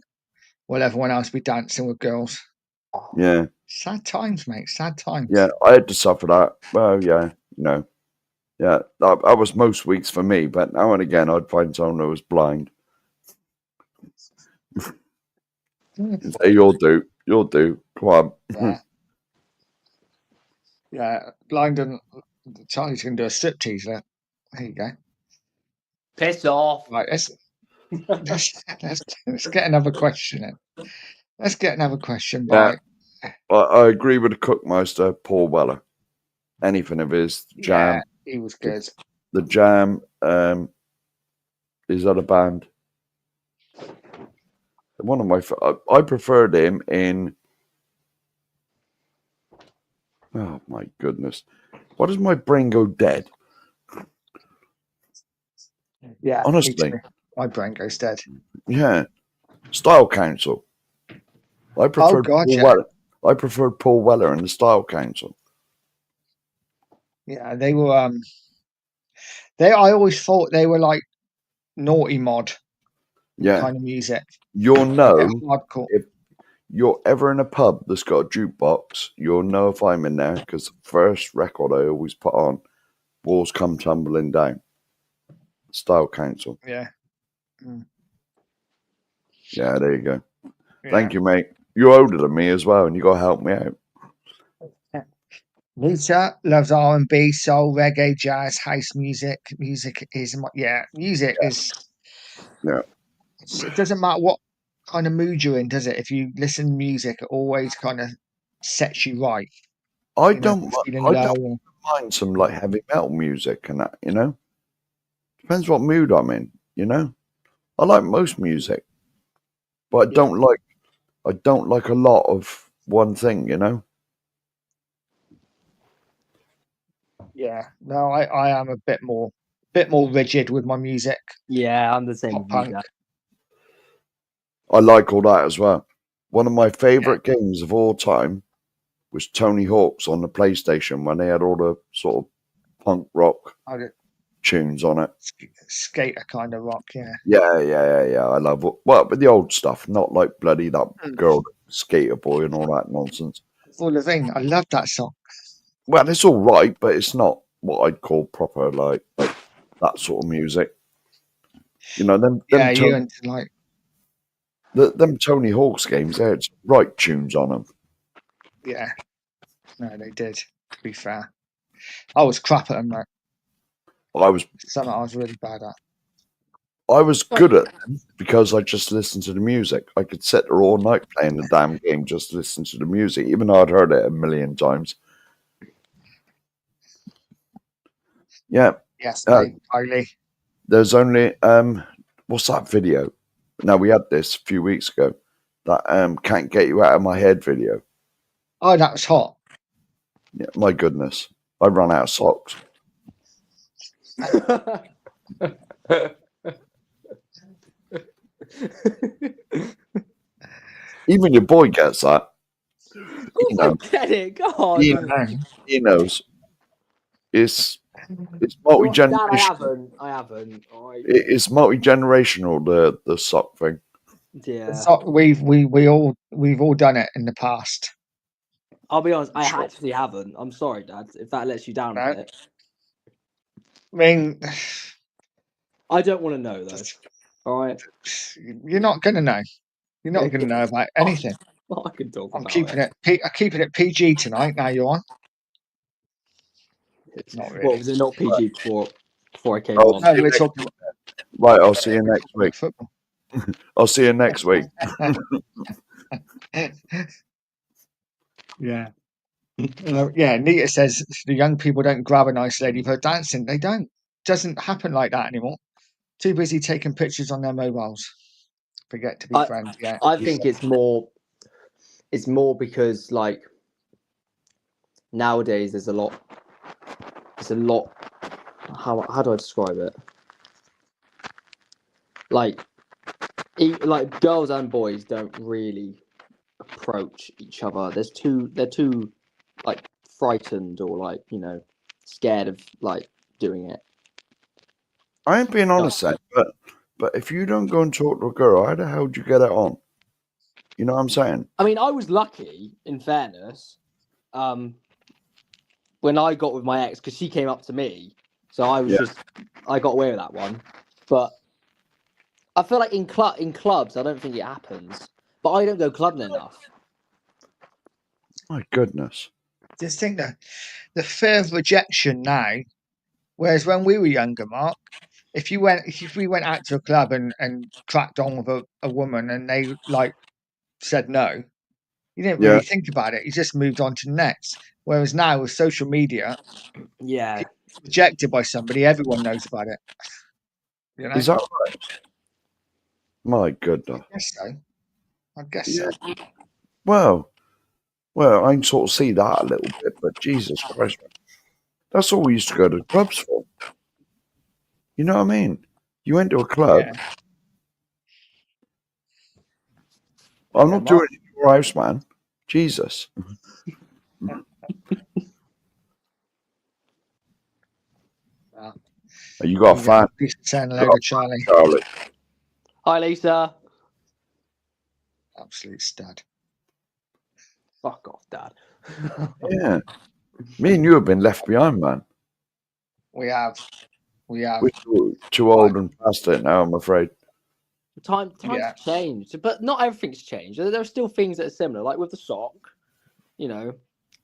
while everyone else be dancing with girls. Yeah. Sad times, mate. Sad times. Yeah, I had to suffer that. Well, yeah, you know. Yeah, that was most weeks for me, but now and again I'd find someone who was blind. Say, you'll do. Come on. Yeah. Yeah, blind and Charlie's going to do a striptease there. There you go. Piss off. Right, let's get another question in. Let's get another question by. I agree with the Cookmeister, Paul Weller. Anything of his, Jam. Yeah, he was good. The Jam, is that a band? One of my, I preferred him in. Oh my goodness! Why does my brain go dead? Yeah, honestly, my brain goes dead. Yeah, Style Council. I preferred Paul Weller. I preferred Paul Weller in the Style Council. Yeah, they were. I always thought they were like naughty mod. Yeah, kind of music. You'll know hardcore. If you're ever in a pub that's got a jukebox, you'll know if I'm in there because the first record I always put on, Walls Come Tumbling Down. Style Council. Yeah. Yeah, there you go. Yeah. Thank you, mate. You're older than me as well, and you got to help me out. Lisa loves R&B, soul, reggae, jazz, house music. Music is music is. Yeah. It doesn't matter what kind of mood you're in, does it? If you listen to music, it always kind of sets you right. I You know, don't. if you're feeling I low. don't mind some like heavy metal music and that. You know, depends what mood I'm in. You know, I like most music, but I Yeah. don't like. I don't like a lot of one thing. You know. Yeah, no, I am a bit more rigid with my music. Yeah, I'm the same Pop with punk. you, Dad. I like all that as well. One of my favorite games of all time was Tony Hawk's on the PlayStation when they had all the sort of punk rock I do tunes on it. skater kind of rock. Yeah. Yeah. I love it. Well, but the old stuff, not like bloody that Mm. girl skater boy and all that nonsense. Full Levine, I love that song. Well, it's all right, but it's not what I'd call proper like that sort of music. You know, Yeah, you into like them Tony Hawk's games, they had some right tunes on them. yeah. No, they did. To be fair, I was crap at them. Like I was something I was really bad at. good at them because I just listened to the music. I could sit there all night playing the damn game, just listen to the music, even though I'd heard it a million times. Yeah. Yes, Uh, mate, Kylie. There's only what's that video? Now we had this a few weeks ago. That can't get you out of my head video. Oh, that was hot. Yeah, my goodness. I run out of socks. Even your boy gets that. Of course I get it. Go on. He knows. It's Dad, multi-generational. I haven't. It's multi-generational, the sock thing. Yeah. So we've all done it in the past. I'll be honest, I Sure. actually haven't. I'm sorry, Dad, if that lets you down No. a bit. I mean, I don't want to know though. All right. you're not gonna know. You're not gonna know about anything. Well, I can talk I'm about keeping it. I'm keeping it PG tonight. Now you're on. Not really. What was it not PG before I came Oh, on? No, we're talking Right, I'll see you next week. football. I'll see you next week. Yeah. Yeah, Nita says the young people don't grab a nice lady for dancing. They don't. Doesn't happen like that anymore. Too busy taking pictures on their mobiles. Forget to be friends. Yeah. I think it's more because like nowadays there's a lot how do I describe it? Like girls and boys don't really approach each other. They're too like frightened or like, you know, scared of like doing it. I ain't being honest, Ed, but if you don't go and talk to a girl, how the hell do you get it on? You know what I'm saying? I mean, I was lucky, in fairness, when I got with my ex, because she came up to me, so I was I got away with that one. But I feel like in clubs, I don't think it happens. But I don't go clubbing enough. My goodness. Just think that the fear of rejection now, whereas when we were younger, Mark, if we went out to a club and cracked on with a woman and they like said no, you didn't really think about it. You just moved on to the next. Whereas now with social media, Yeah. rejected by somebody, everyone knows about it. You know? Is that right? My goodness. I guess so. I guess so. Well, I can sort of see that a little bit, but Jesus Christ, man. That's all we used to go to clubs for. You know what I mean? You went to a club. Yeah. I'm not doing it in your house, man. Jesus. You got a fan. Saying hello to Charlie. Charlie. Hi, Lisa. Absolute stud. Fuck off, Dad. Yeah. Me and you have been left behind, man. We have. We're too old and past it now, I'm afraid. Times changed, but not everything's changed. There are still things that are similar, like with the sock. You know,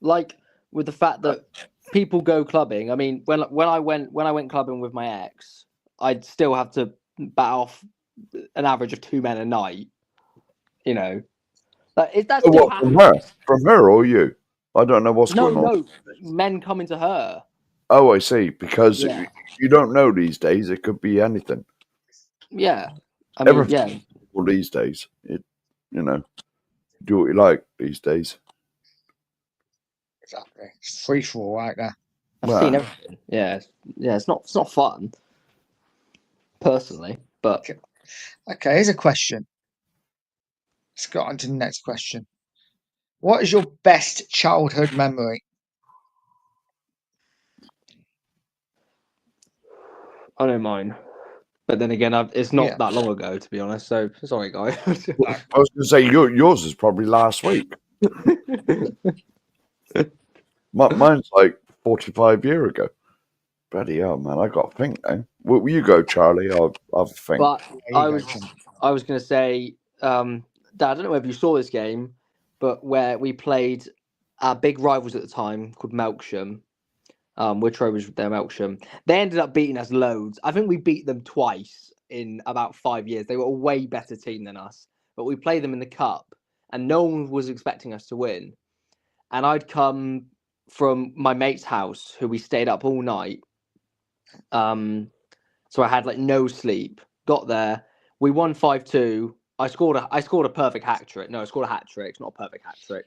like with the fact that people go clubbing. I mean, when I went clubbing with my ex, I'd still have to bat off an average of 2 men a night. You know, like that Oh, still what, happens. from her or you? I don't know what's going on. No, men coming to her. Oh, I see. Because Yeah. you don't know these days. It could be anything. Yeah, I mean, Everything yeah. well, these days. You know, do what you like these days. Exactly. It's free for all right there. I've Well, seen everything. Yeah, it's not fun, personally, but Okay, here's a question. Let's go on to the next question. What is your best childhood memory? I don't mind. But then again, it's not Yeah. that long ago, to be honest. So sorry, guys. I was going to say yours is probably last week. Mine's like 45 years ago. Bloody hell, man! I got to think now. Will you go, Charlie? I'll think. But There you I go, was Tim. going to say, Dad, I don't know if you saw this game, but where we played our big rivals at the time called Melksham. Which was their Melksham. They ended up beating us loads. I think we beat them twice in about 5 years. They were a way better team than us, but we played them in the cup, and no one was expecting us to win. And I'd come from my mate's house, who we stayed up all night. So I had like no sleep. Got there, we won 5-2. I scored a perfect hat trick. No, I scored a hat trick. It's not a perfect hat trick.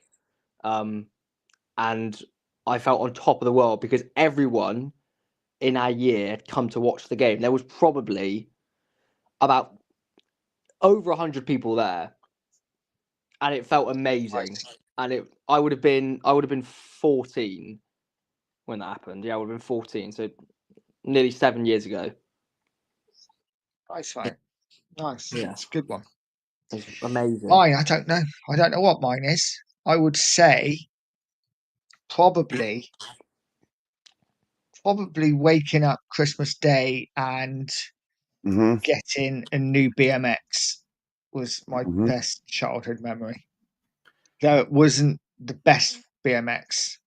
And I felt on top of the world because everyone in our year had come to watch the game. There was probably about over 100 people there, and it felt amazing. And I would have been 14 when that happened. Yeah, I would have been 14, so nearly 7 years ago. Nice, mate. Nice. Yeah. It's a good one. It was amazing. Mine, I don't know. I don't know what mine is. I would say probably waking up Christmas Day and Mm-hmm. getting a new BMX was my Mhm. best childhood memory. Though it wasn't the best BMX.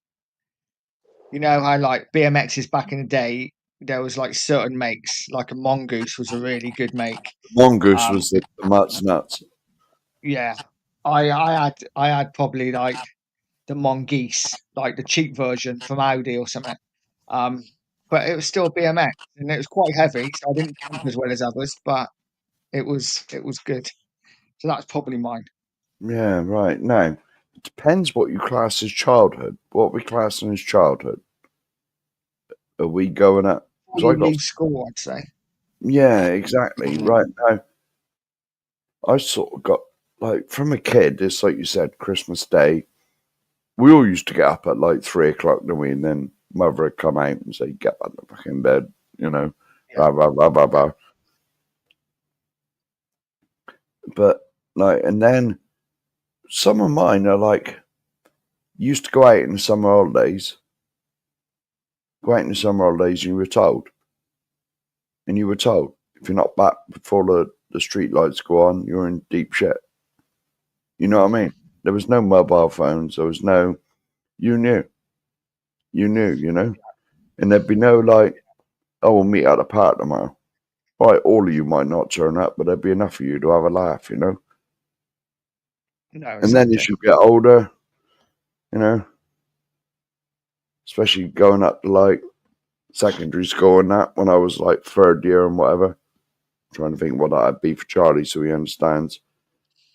You know how like BMXs back in the day, there was like certain makes, like a Mongoose was a really good make. Mongoose was the Mutt's nuts. Yeah, I had probably like the Mongoose, like the cheap version from Audi or something. But it was still BMX and it was quite heavy, so I didn't jump as well as others, but it was good. So that's probably mine. Yeah, right. Now, it depends what you class as childhood. What we classing as childhood? Are we going at? Before you leave school, I'd say. Yeah, exactly. Right now, I sort of got like from a kid. It's like you said, Christmas Day. We all used to get up at like 3 o'clock, didn't we? And then mother would come out and say, "Get back to the fucking bed," you know. Yeah. Blah blah blah blah blah. But like, and then some of mine are like used to go out in the summer holidays. Go out in the summer holidays, and you were told if you're not back before the street lights go on, you're in deep shit. You know what I mean? There was no mobile phones. There was no. You knew, you know, and there'd be no like, oh, we'll meet at the park tomorrow. All right, all of you might not turn up, but there'd be enough of you to have a laugh, you know. No, And then as you get older, you know, especially going up to like secondary school and that, when I was like third year and whatever, trying to think what that'd be for Charlie so he understands.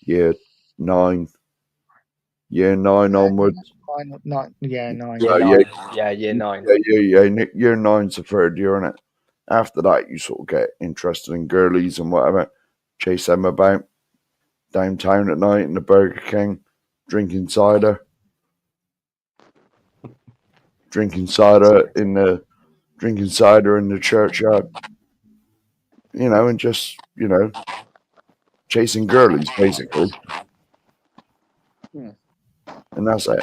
Year 9 onwards. Nine. Year 9. Yeah, year 9's the third year, innit? After that, you sort of get interested in girlies and whatever, chase them about downtown at night in the Burger King, drinking cider in the churchyard, you know, and just, you know, chasing girlies basically. Yeah. And that's it.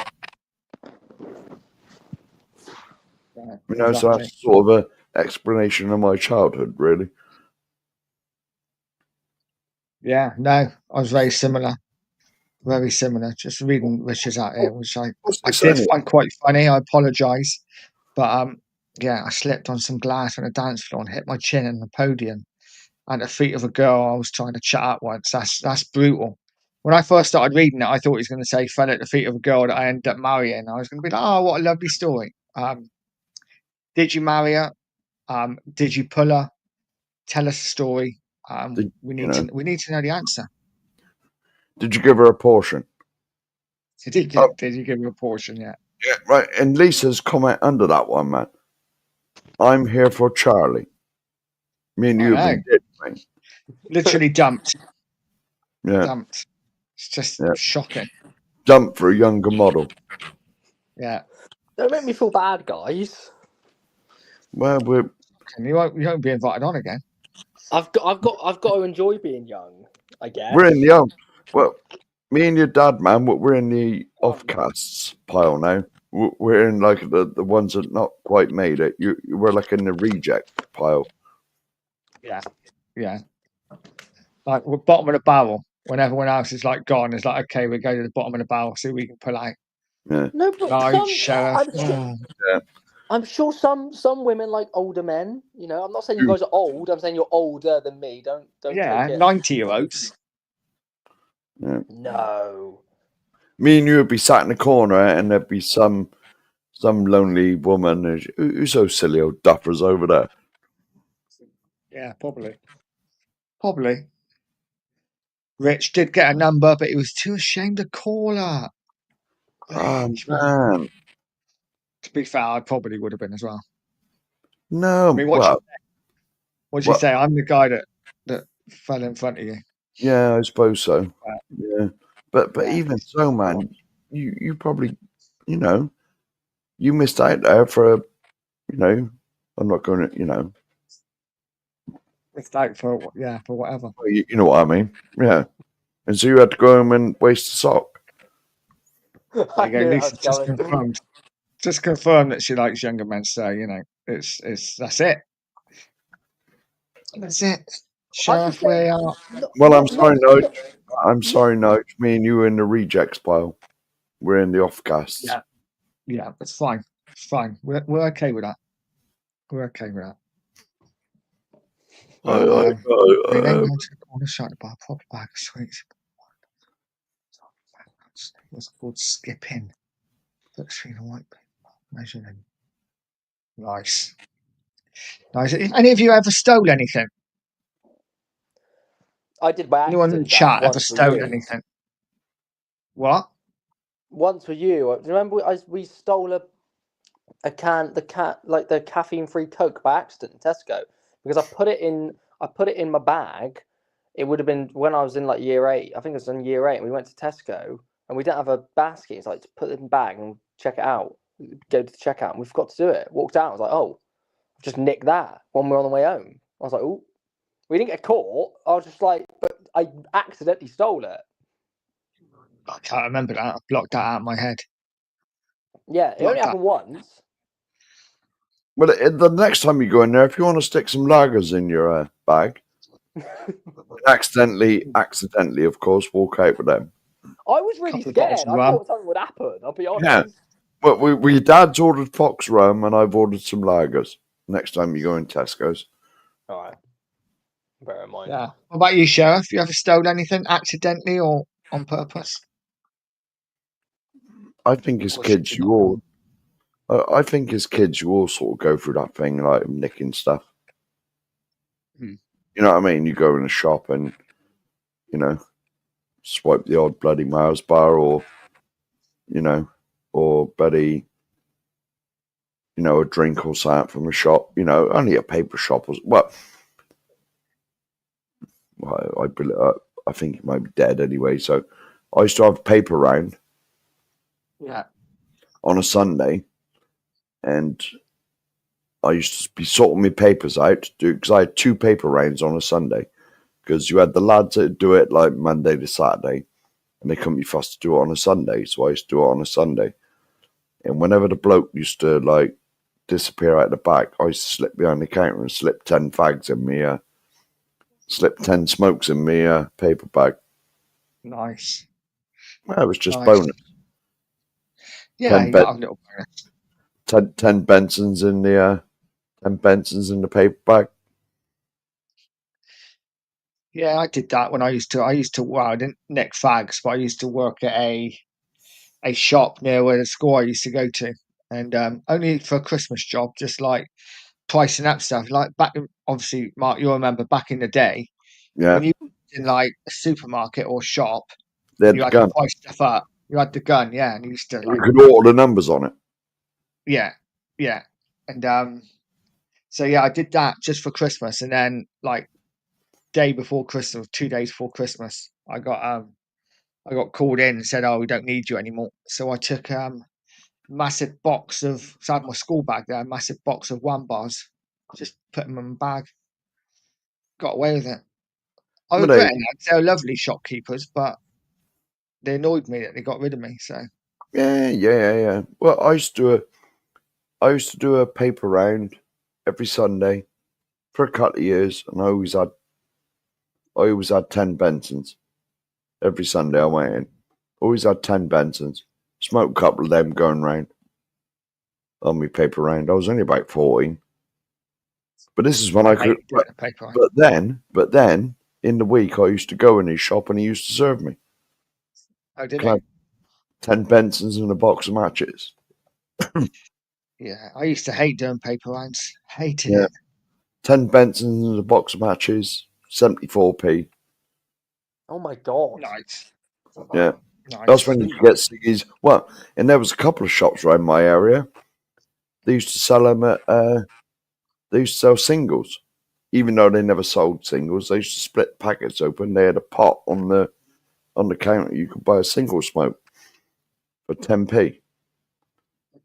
Right, You know, so exactly. that's sort of a explanation of my childhood, really. Yeah, no, I was very similar. very similar. Just reading Richard's out here, which What's I this did anyway? find quite funny. I apologise, but yeah, I slipped on some glass on a dance floor and hit my chin on the podium at the feet of a girl I was trying to chat up once. That's brutal. When I first started reading it, I thought he was going to say fell at the feet of a girl that I ended up marrying. I was going to be like, oh, what a lovely story. Did you marry her? Did you pull her? Tell us the story. Did, We you need know, to know the answer. did you give her a portion? Did Oh. you give her a portion yet? Yeah, right. And Lisa's comment under that one, man. I'm here for Charlie. Me and I you have know. been dead, mate. Literally dumped. Yeah, Dumped. It's just Yeah. shocking. dump for a younger model. Yeah. Don't make me feel bad, guys. Well, we're And you won't be invited on again. I've got to enjoy being young, I guess. we're in the well, me and your dad, man. We're in the offcasts pile now. We're in like the ones that not quite made it. We're like in the reject pile. Yeah. Yeah. Like we're bottom of the barrel. When everyone else is like gone, it's like, okay, we go to the bottom of the barrel, see what we can pull out. Yeah, No, but No, sheriff. I'm sure some women like older men. You know, I'm not saying you guys are old. I'm saying you're older than me. Don't Yeah, take it. 90-year-olds. yeah. No. Me and you would be sat in the corner, and there'd be some lonely woman who's so silly old duffers over there. Yeah, probably. Probably. Rich did get a number, but he was too ashamed to call her. Oh Rich, man, to be fair, I probably would have been as well. no. I mean, what'd she say? I'm the guy that fell in front of you. Yeah, I suppose so. Right. Yeah, but Yeah. even so, man, you probably, you missed out there for I'm not going to, It's like for whatever. well, you know what I mean. Yeah, and so you had to go home and waste a sock. I There you go. knew Lisa that just was going. confirmed. Just confirmed that she likes younger men. So it's that's it. That's it. Sheriff, say- we are. Well, I'm sorry, no. I'm sorry, no. Me and you are in the rejects pile. We're in the offcasts. Yeah. Yeah, it's fine. It's fine. We're okay with that. We're okay with that. We then go to the corner shop to buy a proper bag of sweets. It was called skipping. Look through the white paper, measuring. Nice. Nice. If any of you ever stole anything? I did by Anyone in accident. the chat ever once with stole you. anything? What? Once with you. Remember, we stole the caffeine-free Coke by accident in Tesco because I put it in my bag. It would have been when I was in like year 8. I think it was in year 8. And we went to Tesco and we didn't have a basket. It's like to put it in the bag and check it out. Go to the checkout and we forgot to do it. Walked out. I was like, oh, I've just nicked that when we were on the way home. I was like, oh, we didn't get caught. I was just like, but I accidentally stole it. I can't remember that. I blocked that out of my head. Yeah, it only happened once. Well, the next time you go in there, if you want to stick some lagers in your bag, accidentally, of course, walk out with them. I was really Couple of scared. bottles of I rum. thought something would happen. I'll be honest. Yeah. But we dad's ordered Fox rum, and I've ordered some lagers. Next time you go in Tesco's. All right. Bear in mind. Yeah. What about you, Sheriff? You ever stole anything accidentally or on purpose? I think as kids, you all. I think as kids, you all sort of go through that thing like nicking stuff. Hmm. You know what I mean? You go in a shop and, swipe the odd bloody Mars bar or bloody, a drink or something from a shop. Only a paper shop. I think it might be dead anyway. So I used to have paper round. Yeah. On a Sunday. And I used to be sorting my papers out because I had 2 paper rounds on a Sunday. Because you had the lads that do it like Monday to Saturday, and they couldn't be fussed to do it on a Sunday, so I used to do it on a Sunday. And whenever the bloke used to like disappear out the back, I used to slip behind the counter and slip 10 fags in me, slip 10 smokes in me paper bag. Nice. Well, it was just Nice. bonus. Yeah, 10 you got a little bonus. 10 Bensons in the 10 Bensons in the paper bag. Yeah, I did that when I used to. Well, I didn't nick fags, but I used to work at a shop near where the school I used to go to, and only for a Christmas job, just like pricing up stuff. Like back, obviously, Mark, you'll remember back in the day Yeah, when you were in like a supermarket or shop, they had you the had gun. to price stuff up. You had the gun, yeah, and you used to You like, could order the numbers on it. yeah, and so yeah, I did that just for Christmas, and then like day before Christmas, 2 days before Christmas, I got called in and said, "Oh, we don't need you anymore." So I took massive box of, so I had my school bag there, massive box of 1 bars, just put them in my bag. Got away with it. I But regret it now 'cause they were lovely shopkeepers, but they annoyed me that they got rid of me. So yeah. Well, I used to do a paper round every Sunday for a couple of years, and I always had 10 Bensons every Sunday. I went in, always had 10 Bensons. Smoked a couple of them going round on my paper round. I was only about 14, but this is when I could. hated doing the paper round. But then in the week, I used to go in his shop, and he used to serve me. Oh, did Can I it? have 10 Bensons and a box of matches? Yeah, I used to hate doing paper rounds. Hated Yeah. it. 10 Bensons and a box of matches, 74p. Oh my god. Nice. Yeah. Nice. That's when you could get ciggies. Well, and there was a couple of shops around my area. They used to sell them at. They used to sell singles, even though they never sold singles. They used to split packets open. They had a pot on the counter. You could buy a single smoke for 10p.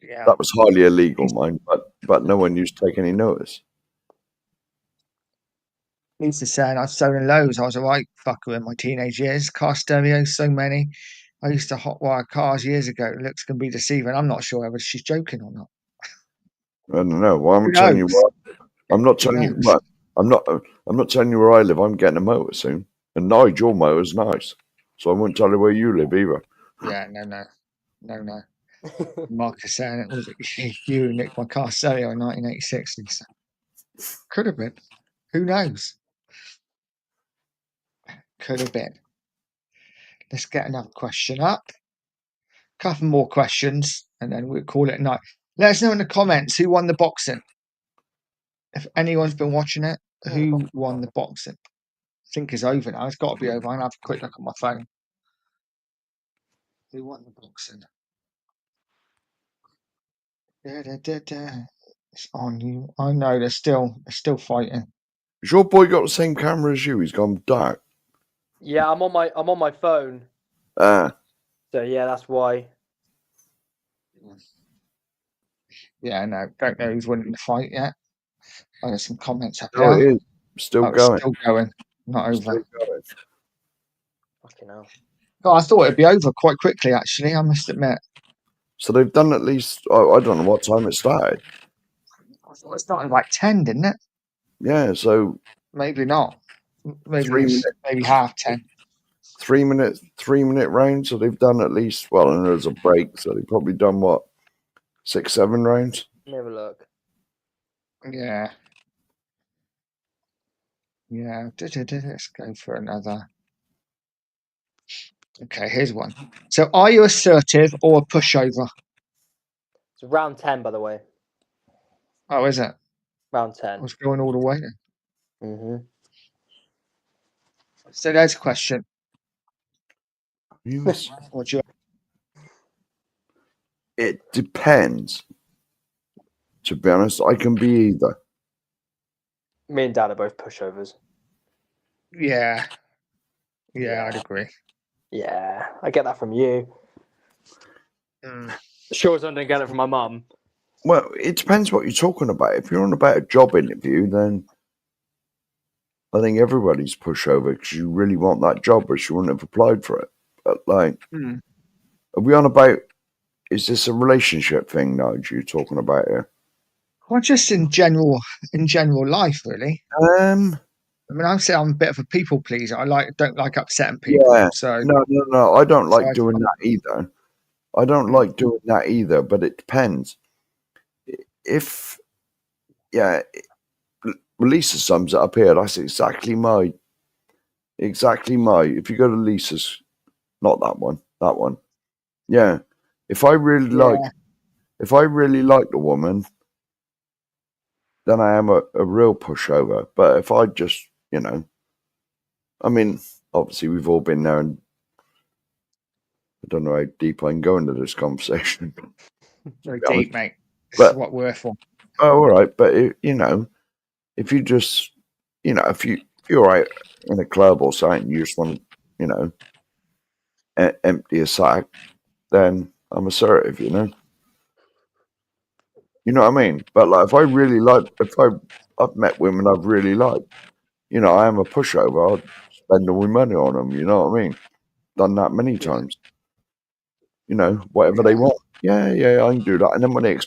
Yeah. That was highly illegal, mind, but no one used to take any notice. Used to say, and I've sold loads. I was a right fucker in my teenage years. Car stereos, so many. I used to hotwire cars years ago. It looks can be deceiving. I'm not sure whether she's joking or not. I don't know. Well, Who I'm telling you knows? what. I'm not Who telling you knows? what. I'm not telling you where I live. I'm getting a motor soon, and Nigel motor's nice, so I won't tell you where you live either. Yeah, no. Marcus saying it was you who nicked my car stereo in 1986. So. Could have been. Who knows? Could have been. Let's get another question up. Couple more questions, and then we'll call it a night. Let us know in the comments who won the boxing. If anyone's been watching it, who won the boxing? I think it's over now. It's got to be over. I'll have a quick look at my phone. Who won the boxing? It's on you. I know they're still fighting. Has your boy got the same camera as you? He's gone dark. Yeah, I'm on my phone. Ah, So yeah, that's why. Yeah, no, don't know who's winning the fight yet. I got some comments up no, there. it is still It's going. still going, not over. Still going. Fucking hell. Oh, I thought it'd be over quite quickly. Actually, I must admit. So they've done at least. I don't know what time it started. I thought it started like 10, didn't it? Yeah, so Maybe not. Maybe 3 it's minutes. maybe half 10. 3 minute rounds. So they've done at least. Well, and there's a break, so they've probably done what 6, 7 rounds. Let me have a look. Yeah. Yeah. Let's go for another. Okay, here's one. So, are you assertive or a pushover? It's round 10, by the way. Oh, is it? Round I 10. was going all the way then. Mm-hmm. So, there's a question. Yes. What do you? It depends. To be honest, I can be either. Me and Dad are both pushovers. Yeah. Yeah, I'd agree. Yeah, I get that from you. Mm. Sure as I don't get it from my mum. Well, it depends what you're talking about. If you're on about a job interview, then I think everybody's pushover because you really want that job, or you wouldn't have applied for it. But like, Mm. are we on about? Is this a relationship thing, Nigel? You're talking about here? Well, just in general life, really. I mean, I'm a bit of a people pleaser. Don't like upsetting people. Yeah. So No. I don't like I- doing that either. I don't like doing that either, but it depends. If, yeah, Lisa sums it up here. That's exactly my. If you go to Lisa's, not that one. Yeah. If I really like the woman, then I am a real pushover. But if I just, I mean, obviously we've all been there, and I don't know how deep I can go into this conversation. very be honest. deep, mate. This But- is what we're for. Oh, all right. But if you just, if you're out in a club or something, you just want to, empty a sack, then I'm assertive, You know what I mean? But like, if I've met women I've really liked, I am a pushover. I'll spend all my money on them. You know what I mean? Done that many times. Whatever they want. Yeah, I can do that. And then when they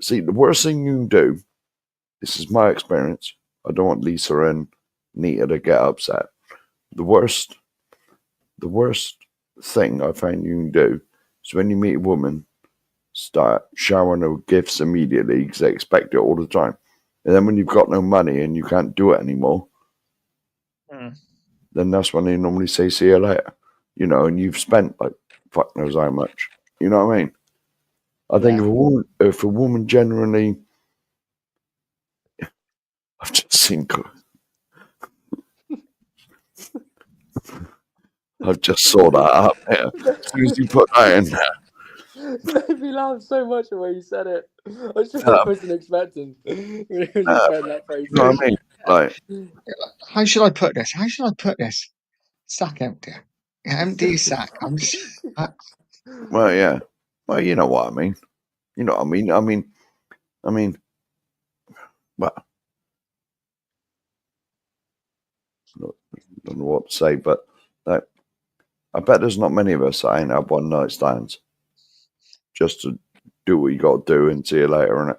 see, the worst thing you can do, this is my experience. I don't want Lisa and Nita to get upset. The worst thing I find you can do is when you meet a woman, start showering her with gifts immediately because they expect it all the time. And then when you've got no money and you can't do it anymore, then that's when they normally say, see you later. And you've spent like fuck knows how much. You know what I mean? I think if a woman genuinely, I've just seen, I just saw that up there. As soon as you put that in there, It made me laugh so much the way you said it. I wasn't expecting. That phrase. you know what I mean? Like, How should I put this? Sack empty. Empty your sack. I'm just, well, yeah. Well, you know what I mean. You know what I mean. I mean, well, don't know what to say, but like, I bet there's not many of us that ain't had one night stands just to do what you got to do and see you later, innit?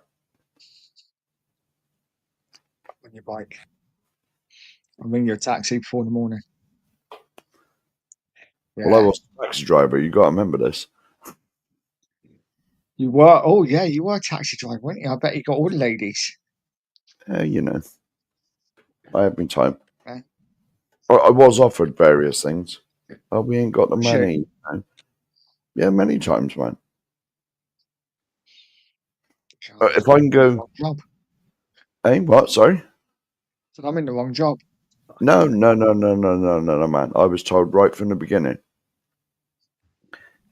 on your bike. I'll ring your taxi before the morning. Yeah. Well, I was a taxi driver. You got to remember this. You were, oh yeah, you were a taxi driver, weren't you? I bet you got all the ladies. I have been time. Okay. I was offered various things. Oh, we ain't got the Sure. money. Yeah, many times, man. If I can go, Job. hey, what? Sorry. So I'm in the wrong job. No, man. I was told right from the beginning,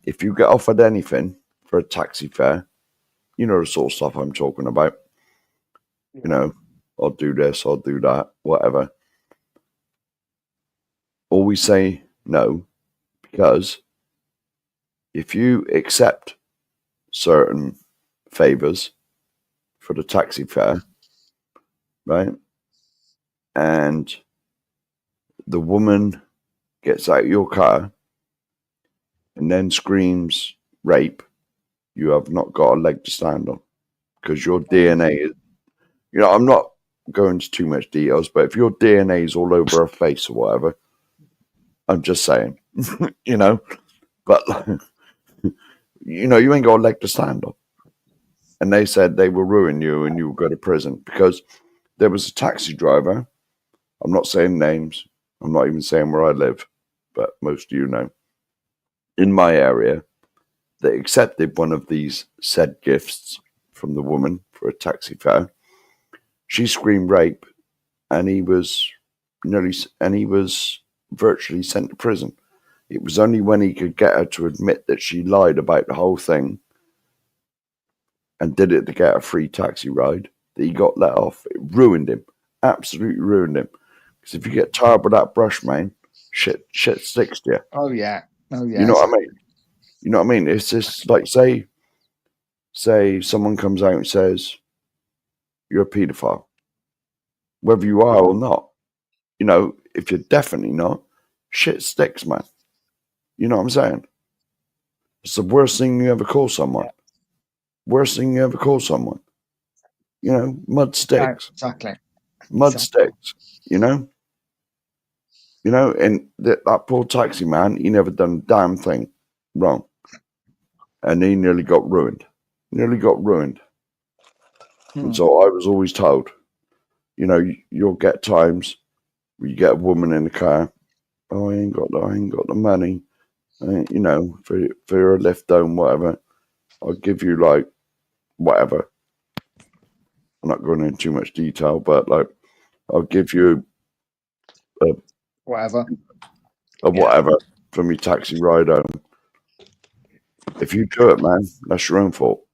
if you get offered anything for a taxi fare, you know the sort of stuff I'm talking about. I'll do this, I'll do that, whatever. Always say no, because if you accept certain favors for the taxi fare, right, and the woman gets out of your car and then screams rape, you have not got a leg to stand on, because your DNA is, I'm not going into too much details, but if your DNA is all over her face or whatever, I'm just saying, but you ain't got a leg to stand on. And they said they will ruin you and you will go to prison, because there was a taxi driver, I'm not saying names, I'm not even saying where I live, but most of you know, in my area, that accepted one of these said gifts from the woman for a taxi fare. She screamed rape, and he was virtually sent to prison. It was only when he could get her to admit that she lied about the whole thing and did it to get a free taxi ride that he got let off. It ruined him. Absolutely ruined him. Because if you get tired with that brush, man, shit sticks to you. Oh yeah. You know what I mean? It's just like, say someone comes out and says, you're a paedophile. Whether you are or not, if you're definitely not, shit sticks, man. You know what I'm saying? It's the worst thing you ever call someone. Worst thing you ever call someone. Mud sticks. Exactly. Mud sticks, You know, and that poor taxi man, he never done a damn thing wrong. And he nearly got ruined. And so I was always told, you know, you'll get times where you get a woman in the car. Oh, I ain't got the money, you know, for a lift home, whatever. I'll give you like whatever. I'm not going into too much detail, but like I'll give you Whatever. whatever for me taxi ride home. If you do it, man, that's your own fault.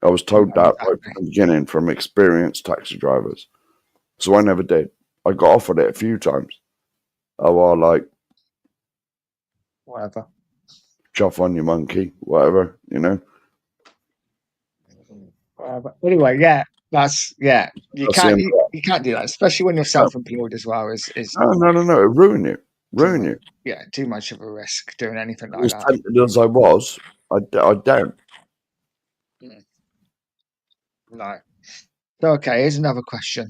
I was told that right from the beginning from experienced taxi drivers. So I never did. I got offered it a few times. Oh, well, like, Whatever. chuff on your monkey, whatever, you know. Whatever. Anyway, yeah. You That's can't the you can't do that, especially when you're self-employed as well. Is No. It ruined you. Yeah, too much of a risk doing anything like As that. tempted as I was, I don't. No. So, okay, here's another question.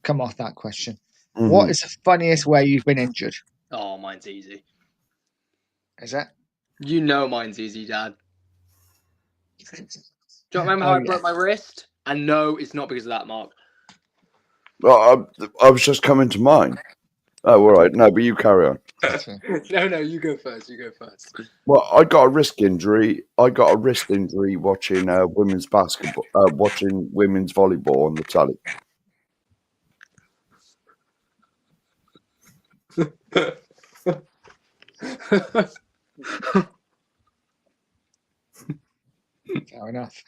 Come off that question. Mhm. What is the funniest way you've been injured? Oh, mine's easy. Is that? You know mine's easy, Dad. Do you remember how Oh, I yeah. broke my wrist? And no, it's not because of that, Mark. Well, I was just coming to mind. Oh, all right. No, but you carry on. No, you go first. Well, I got a wrist injury. Watching women's basketball, watching women's volleyball on the telly. Fair enough.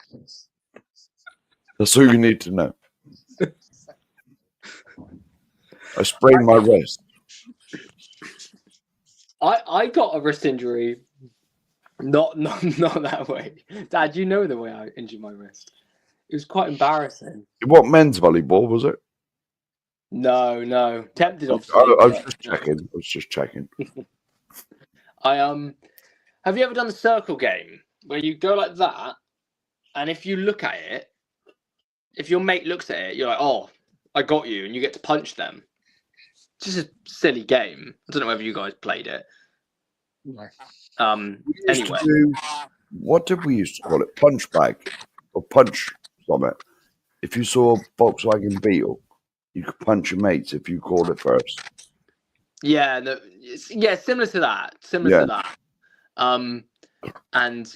That's all you need to know. I sprained my wrist. I got a wrist injury. Not that way. Dad, you know the way I injured my wrist. It was quite embarrassing. What men's volleyball was it? No. Tempted, I obviously. was just checking. Have you ever done the circle game where you go like that, and if you look at it, if your mate looks at it, you're like, oh, I got you, and you get to punch them. It's just a silly game. I don't know whether you guys played it. No. Anyway, What did we used to call it? Punch bag or punch something. If you saw a Volkswagen Beetle, you could punch your mates if you called it first. yeah, similar to that. And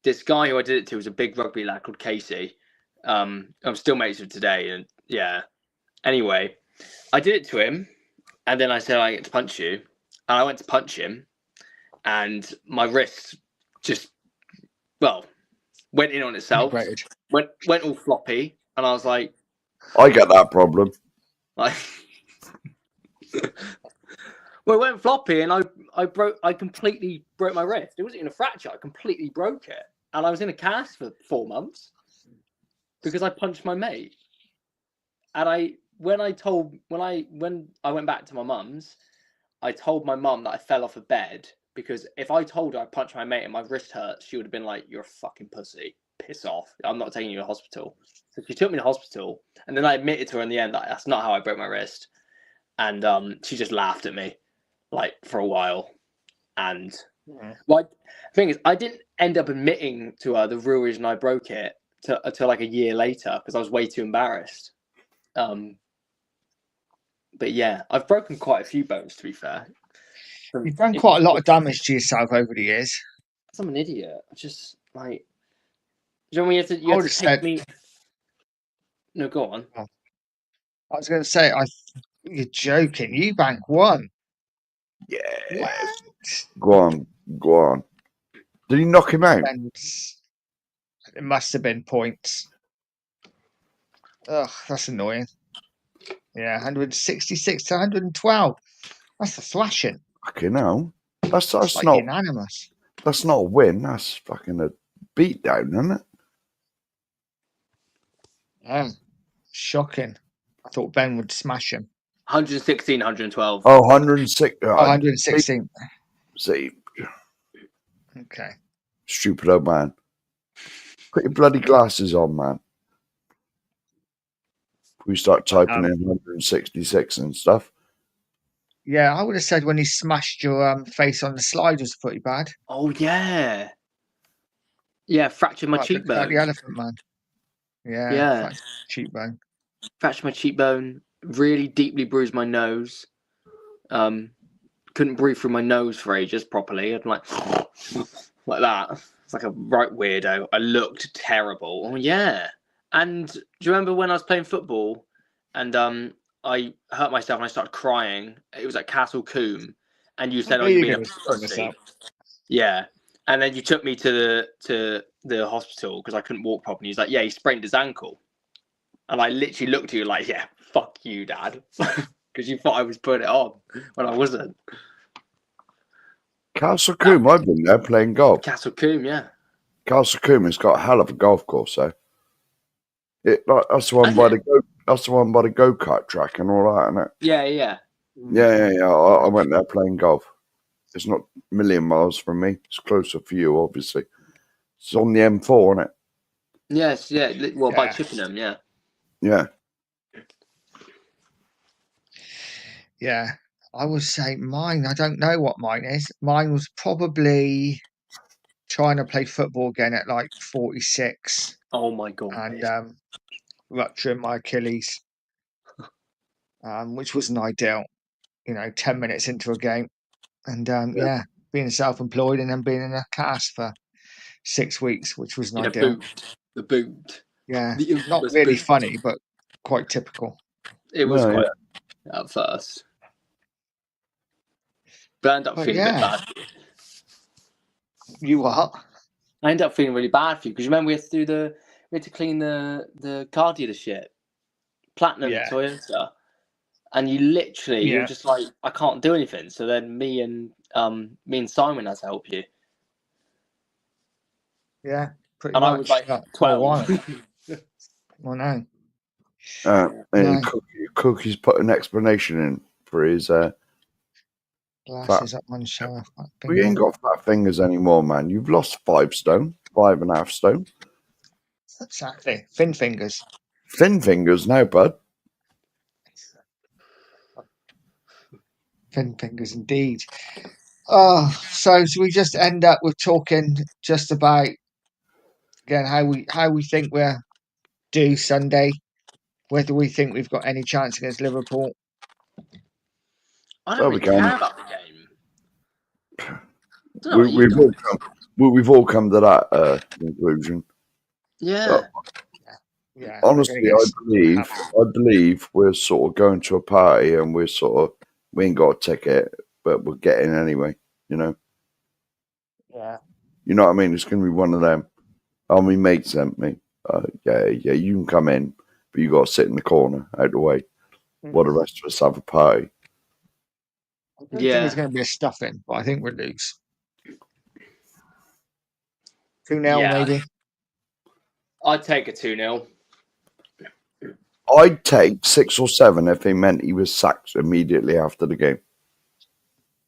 this guy who I did it to was a big rugby lad called Casey. I'm still mates with today, and yeah. Anyway, I did it to him, and then I said I get to punch you, and I went to punch him, and my wrist just went in on itself, went all floppy, and I was like, I get that problem. well, it went floppy, and I completely broke my wrist. It wasn't even a fracture. I completely broke it, and I was in a cast for 4 months because I punched my mate. And when I went back to my mum's, I told my mum that I fell off a bed because if I told her I punched my mate and my wrist hurt, she would have been like, "You're a fucking pussy. Piss off. I'm not taking you to hospital." So she took me to hospital, and then I admitted to her in the end that that's not how I broke my wrist. And she just laughed at me, like, for a while. And the thing is, I didn't end up admitting to her the real reason I broke it until like a year later because I was way too embarrassed. But yeah, I've broken quite a few bones, to be fair. You've done quite a lot of damage to yourself over the years. I'm an idiot. Just like, you know when you have to take me. No, go on. I was going to say, you're joking. You bank one. Yeah. Go on. Did he knock him out? It must have been points. Ugh, that's annoying. Yeah, 166 to 112. That's a thrashing. Fucking hell. That's like not unanimous. That's not a win. That's fucking a beatdown, isn't it? Yeah, shocking. I thought Ben would smash him. 116, 112. Oh, 106. 116. See. Okay. Stupid old man. Put your bloody glasses on, man. We start typing in 166 and stuff. Yeah, I would have said when he smashed your face on the slide was pretty bad. Oh yeah, yeah. Fractured my Like the cheekbone. Elephant Man. Yeah, Yeah, cheekbone. fractured my cheekbone. Really deeply bruised my nose. Couldn't breathe through my nose for ages properly. I'd like that. It's like a right weirdo. I looked terrible. Oh yeah. And do you remember when I was playing football and I hurt myself and I started crying? It was at Castle Coombe, and you said, "Oh, There you're you being a go. Bring this pussy." up. Yeah. And then you took me to the hospital because I couldn't walk properly. He's like, "Yeah, he sprained his ankle," and I literally looked at you like, "Yeah, fuck you, Dad," because you thought I was putting it on when I wasn't. Castle Coombe, I've been there playing golf. Castle Coombe, yeah. Castle Coombe has got a hell of a golf course, though. That's the one Has by it? that's the one by the go-kart track and all that, isn't it? Yeah, yeah. Yeah. I went there playing golf. It's not a million miles from me. It's closer for you, obviously. It's on the M4, isn't it? Yes, yeah. Well, by Yeah. Chippenham, yeah. Yeah. Yeah. I would say mine. I don't know what mine is. Mine was probably trying to play football again at like 46 Oh my god. and rupturing my Achilles, which wasn't ideal. 10 minutes into a game, and yeah, being self-employed and then being in a cast for 6 weeks, which wasn't In a ideal. boot. The boot. Yeah, The not infamous really boot. funny, but quite typical. It was No, quite at first. But I ended up But feeling a bit yeah. bad for you. You what? I ended up feeling really bad for you because remember we had to clean the car dealership, Platinum Yeah. Toyota, and you literally you Yeah. were just like, I can't do anything. So then me and Simon had to help you, Yeah, pretty and much. I was like for a 12. while. I know. and No. Cookie's put an explanation in for his. Glasses up on show. We ain't got fat fingers anymore, man. You've lost 5 stone, 5.5 stone. Exactly. Thin fingers. Thin fingers now, bud. Thin fingers indeed. Oh, so we just end up with talking just about again how we think we're due Sunday, whether we think we've got any chance against Liverpool. I don't Well, really we can. care about the game. I don't know what you We've all come to that conclusion. Yeah. Yeah. Honestly, I believe we're sort of going to a party and we ain't got a ticket, but we're getting anyway. Yeah. You know what I mean? It's going to be one of them. Oh, my mate sent me. Yeah, you can come in, but you got to sit in the corner out the way while the rest of us have a party. I don't think it's going to be a stuffing, but I think we'll lose. 2-0 maybe. I'd take a 2-0. I'd take 6 or 7 if they meant he was sacked immediately after the game.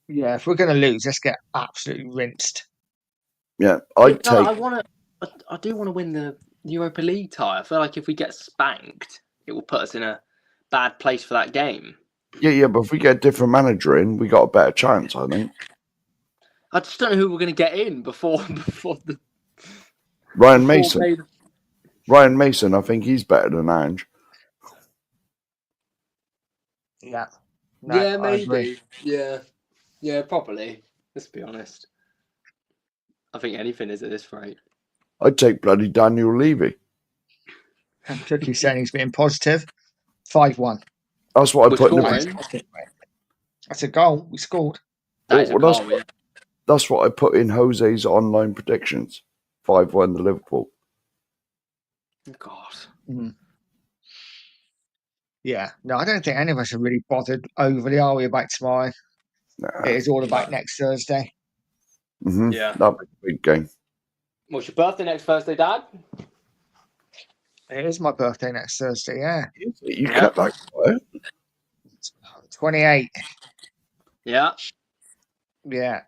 Yeah, if we're going to lose, let's get absolutely rinsed. Yeah, I do want to win the Europa League tie. I feel like if we get spanked, it will put us in a bad place for that game. Yeah, but if we get a different manager in, we got a better chance, I think. I just don't know who we're going to get in before the Ryan Mason. Ryan Mason, I think he's better than Ange. Yeah. No, yeah, maybe. Yeah, probably. Let's be honest. I think anything is at this rate. I'd take bloody Daniel Levy. Cookie saying he's being positive. 5-1. That's what I put in. That's a goal. We scored. That's what I put in Jose's online predictions. 5-1 to Liverpool. God. Mm. Yeah. No, I don't think any of us are really bothered overly, are we, about tomorrow? Nah. It is all about next Thursday. Mm-hmm. Yeah. That'll be a big game. What's your birthday next Thursday, Dad? It is my birthday next Thursday, yeah. You kept that quiet. 28. Yeah. Yeah.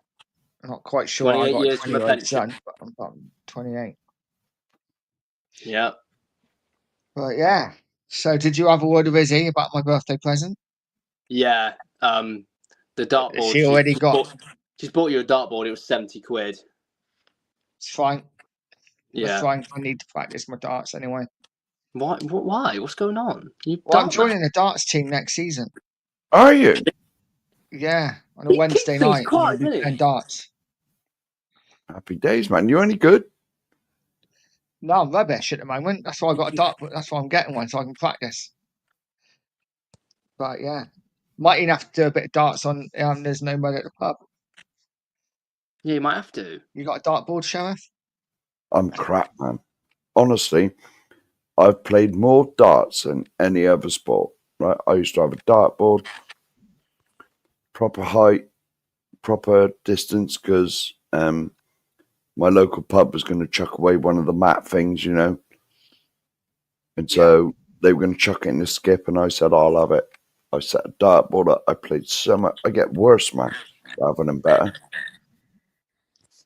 I'm not quite sure. 28 I got years a from a 20-year-old pension. son, but I'm 28. Yeah. But yeah. So did you have a word with Izzy about my birthday present? Yeah. The dartboard. She already got. She's bought you a dartboard. It was 70 quid. It's fine. It's Yeah. fine. I need to practice my darts anyway. Why? Why? What's going on? Well, I'm joining the darts team next season. Are you? Yeah, on a Wednesday keeps things night. quiet, I'm gonna be doesn't he? playing darts. Happy days, man. You any good? No, I'm rubbish at the moment. That's why I got a dart. That's why I'm getting one so I can practice. But yeah, might even have to do a bit of darts on. There's no mud at the pub. Yeah, you might have to. You got a dartboard, Sheriff? I'm crap, man. Honestly, I've played more darts than any other sport. Right? I used to have a dartboard, proper height, proper distance, because my local pub was going to chuck away one of the mat things, you know. And so they were going to chuck it in the skip, and I said, I'll have it. I set a dartboard up. I played so much. I get worse, man, rather than better.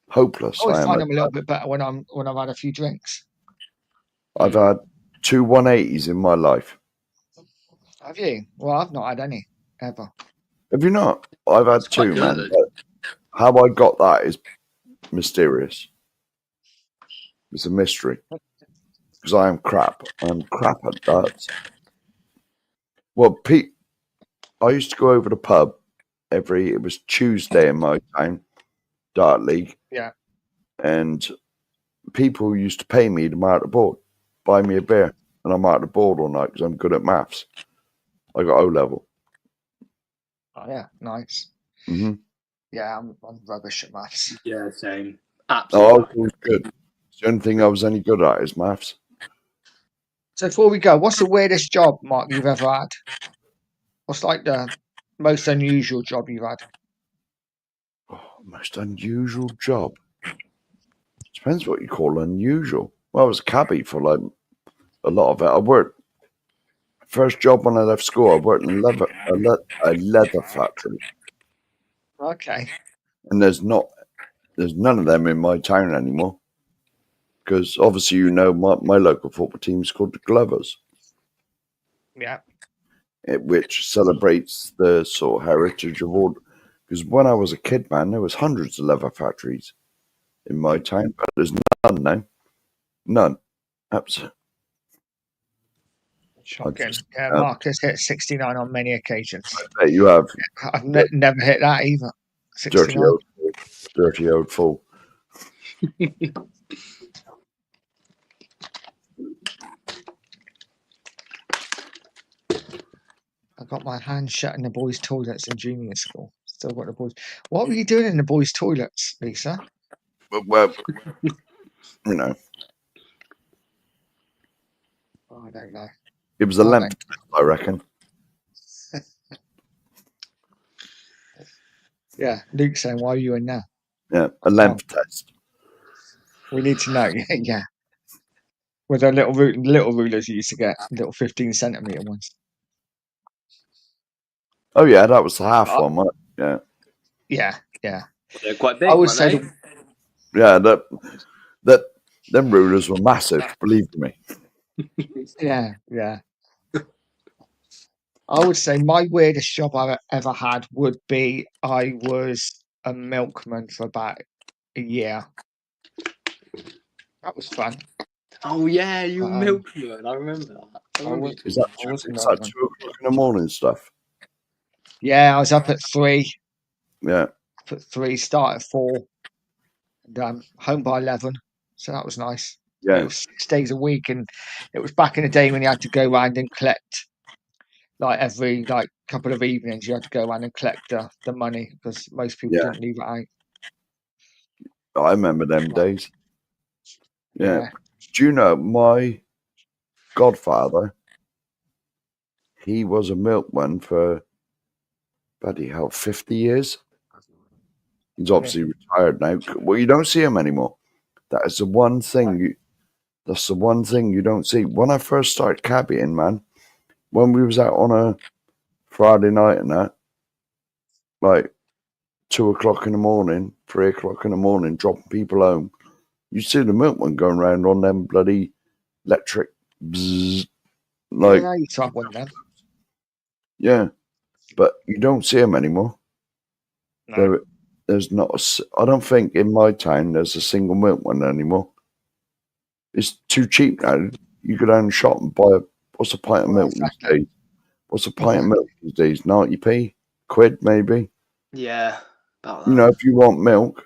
Hopeless. I always I am. find I'm a little bit better when I've had a few drinks. I've had 2 180s in my life. Have you? Well, I've not had any ever. Have you not? I've had It's quite 2, man. good. But how I got that is mysterious. It's a mystery. Because I am crap. I'm crap at darts. Well, Pete, I used to go over the pub it was Tuesday in my town, dart league. Yeah. And people used to pay me to mark the board, buy me a beer, and I mark the board all night because I'm good at maths. I got O level. Oh yeah, nice. Mm-hmm. Yeah, I'm rubbish at maths. Yeah, same. Oh, I Absolutely. was good. The only thing I was any good at is maths. So before we go, what's the weirdest job, Mark, you've ever had? What's like the most unusual job you've had? Oh, most unusual job. Depends what you call unusual. Well, I was a cabbie for like a lot of it. I worked. First job when I left school, I worked in a leather factory, Okay. and there's none of them in my town anymore. Because obviously, you know, my local football team is called the Glovers, Yeah. which celebrates the sort of heritage of all. Because when I was a kid, man, there was hundreds of leather factories in my town, but there's none now. None. Absolutely. Shocking. Yeah, Mark has hit 69 on many occasions. I bet you have. I've never hit that either. 69. Dirty old fool. I got my hand shut in the boys' toilets in junior school. Still got the boys. What were you doing in the boys' toilets, Lisa? Well, you know, Oh, I don't know. it was a length test, I reckon. Yeah, Luke saying, why are you in there? Yeah, a length test. We need to know. Yeah. With the little rulers you used to get, little 15 centimetre ones. Oh yeah, that was the half one, right? Yeah. Yeah, yeah. They're quite big. I would aren't say they? Yeah, them rulers were massive, believe me. Yeah, yeah. I would say my weirdest job I've ever had would be I was a milkman for about a year. That was fun. Oh yeah, you Um, milkman. I remember that. I remember was- Is that I was a 2 milkman. o'clock in the morning stuff? Yeah, I was up at 3. Yeah. Up at 3, start at 4. And home by 11. So that was nice. It Yeah. was 6 days a week, and it was back in the day when you had to go around and collect, like every couple of evenings, you had to go around and collect the money because most people Yeah. didn't leave it out. I remember them days. Yeah. Yeah. Do you know my godfather? He was a milkman for bloody hell, 50 years. He's obviously retired now. Well, you don't see him anymore. That is the one thing that's the one thing you don't see. When I first started cabbying, man, when we was out on a Friday night and that, like 2 o'clock in the morning, 3 o'clock in the morning, dropping people home, you see the milkman going around on them bloody electric bzzz, like, Yeah, I used to have one then. yeah, but you don't see him anymore. No. There's not. I don't think in my town there's a single milk one anymore. It's too cheap now. You go down the shop and buy what's a pint of milk these days? What's a pint of milk these days? 90p, quid maybe. Yeah. About that. You know, if you want milk,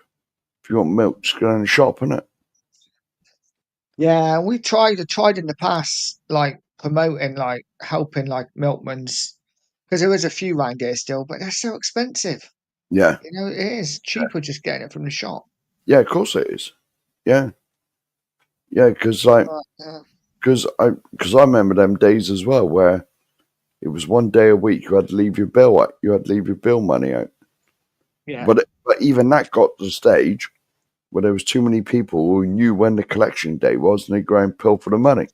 just go down the shop, innit? Yeah, we tried in the past, like promoting, like helping, like milkmans, because there is a few around here still, but they're so expensive. Yeah, You know, it is cheaper just getting it from the shop. yeah, of course it is. Yeah, yeah, because I remember them days as well where it was one day a week you had to leave your bill out. You had to leave your bill money out. Yeah. But even that got to the stage where there was too many people who knew when the collection day was, and they'd go and pilfer the money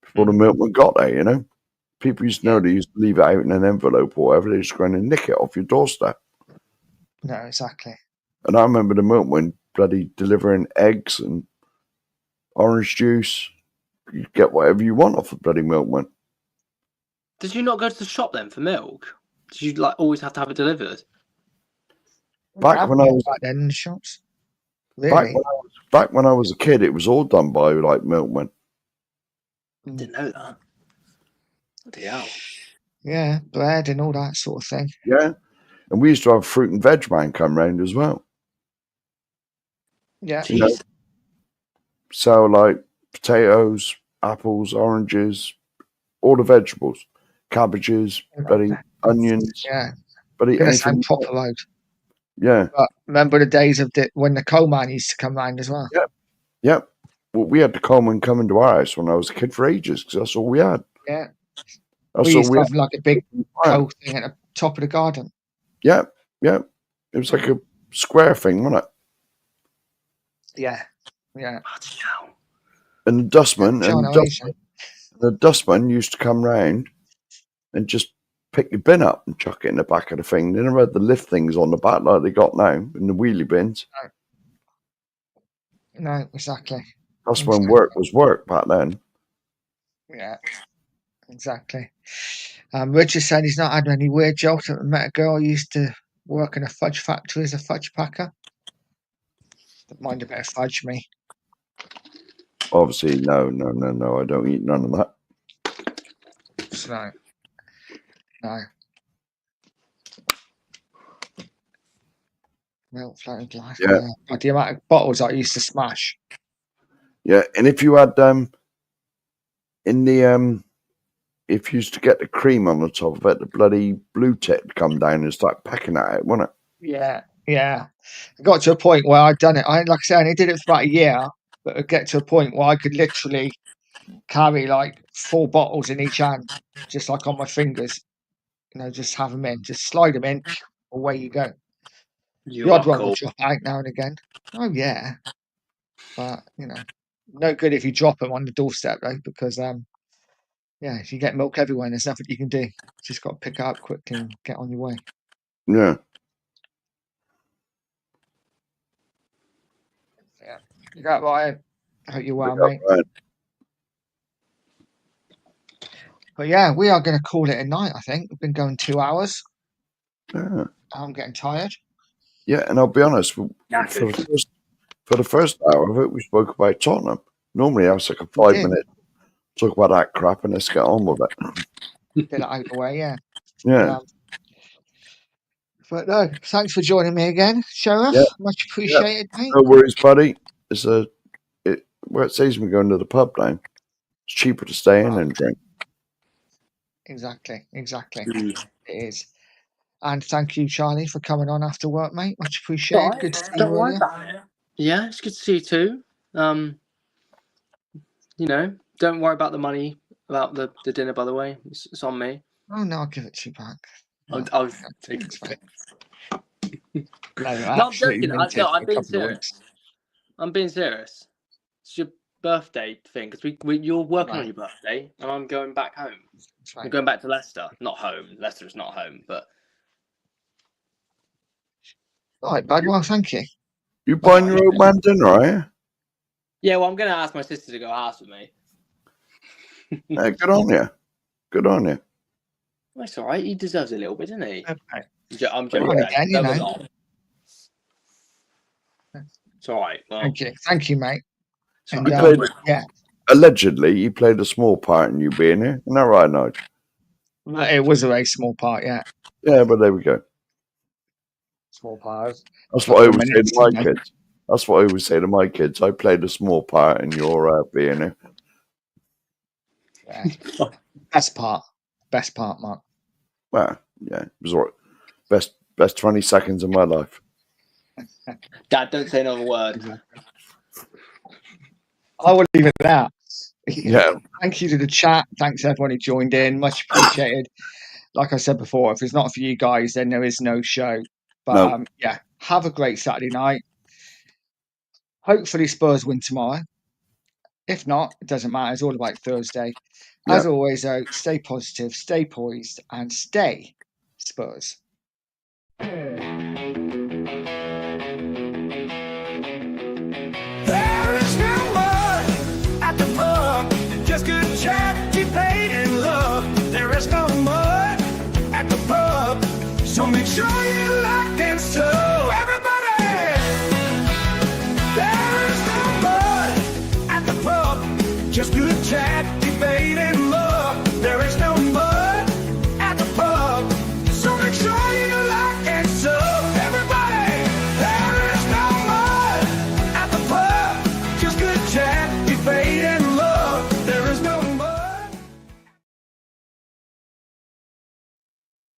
before the milkman got there. You know, people used to know they used to leave it out in an envelope or whatever. They just go in and nick it off your doorstep. No, exactly. And I remember the milkman bloody delivering eggs and orange juice. You get whatever you want off the bloody milkman. Did you not go to the shop then for milk? Did you like always have to have it delivered? Back when I was back then in the shops. Really? back when I was a kid, it was all done by like milkmen. Didn't know that. Bloody hell. Yeah, bread and all that sort of thing. Yeah, and we used to have a fruit and veg man come round as well. Yeah. Jeez. So like potatoes, apples, oranges, all the vegetables, cabbages, bloody onions, Yeah. bloody Gonna sound anything. proper road. Yeah, But remember the days of when the coal man used to come round as well. yeah. Well, we had the coalman come into our house when I was a kid for ages because that's all we had. Yeah. That's We all used we to had. have like a big coal thing at the top of the garden. Yeah, yeah. It was like a square thing, wasn't it? Yeah. Yeah. Bloody hell. And the dustman China and Asia. the dustman used to come round and just pick your bin up and chuck it in the back of the thing. They never had the lift things on the back like they got now in the wheelie bins. No, exactly. That's when work was work back then. Yeah. Exactly. Richard said he's not had any weird jobs. I met a girl who used to work in a fudge factory as a fudge packer. Don't mind a bit of fudge, me. Obviously, no. I don't eat none of that. No. No. Milk floating glass. Yeah. But the amount of bottles I used to smash. Yeah, and if you had if you used to get the cream on the top of it, the bloody blue tip would come down and start pecking at it, wouldn't it? Yeah, yeah. I got to a point where I'd done it. Like I said, I only did it for about a year, but I'd get to a point where I could literally carry like 4 bottles in each hand, just like on my fingers. You know, just have them in, just slide them in, away you go. You The are odd one will cool. drop out now and again. Oh yeah, but you know, no good if you drop them on the doorstep though, because yeah, if you get milk everywhere, there's nothing you can do. Just got to pick it up quickly and get on your way. Yeah. Yeah, you got right. I hope you're well, Yeah, mate. right. But yeah, we are going to call it a night. I think we've been going 2 hours. Yeah. I'm getting tired. Yeah, and I'll be honest, for the first hour of it, we spoke about Tottenham. Normally, I was like a 5-minute talk about that crap and let's get on with it. Get it out of the way, yeah. Yeah. But no, thanks for joining me again, Sheriff. Yeah. Much appreciated, mate. No worries, buddy. Where it saves me going to the pub now. It's cheaper to stay in and drink. Exactly. Mm. It is. And thank you, Charlie, for coming on after work, mate. Much appreciated. Alright, Good to see don't you worry earlier. about it. Yeah, it's good to see you too. You know, don't worry about the money, about the dinner, by the way. It's on me. Oh no, I'll give it to you back. I'll take It's it. fine. No, I'm joking. I'm being serious. Weeks. I'm being serious. It's your birthday thing because you're working on Right. your birthday and I'm going back home. That's I'm right. going back to Leicester. Not home. Leicester's not home, but All right, bud. Well, thank you. You buying your old man dinner, are you? yeah. Well, I'm going to ask my sister to go house with me. Yeah, good on you. Good on you. That's all right. He deserves a little bit, doesn't he? Okay. I'm joking. Well, Dad. again, you Deserve a know. lot. It's all right. Well, Thank you, mate. And You played, yeah, allegedly, you played a small part in you being here. Isn't that right, Nigel? it was a very small part. Yeah, Yeah, but there we go. small part. That's what I always say minutes, to my you know. kids. That's what I always say to my kids. I played a small part in your being here. Yeah. Best part, Mark. Well, yeah, it was all right. Best 20 seconds of my life. Dad, don't say another word. I will leave it there. Yeah. Thank you to the chat. Thanks everyone who joined in. Much appreciated. Like I said before, if it's not for you guys, then there is no show. But No. yeah, have a great Saturday night. Hopefully Spurs win tomorrow. If not, it doesn't matter. It's all about Thursday. As Yeah. always, though, stay positive, stay poised, and stay Spurs. There is no mud at the pub, just good chat, debate, and love. There is no mud at the pub, so make sure you lock and sub.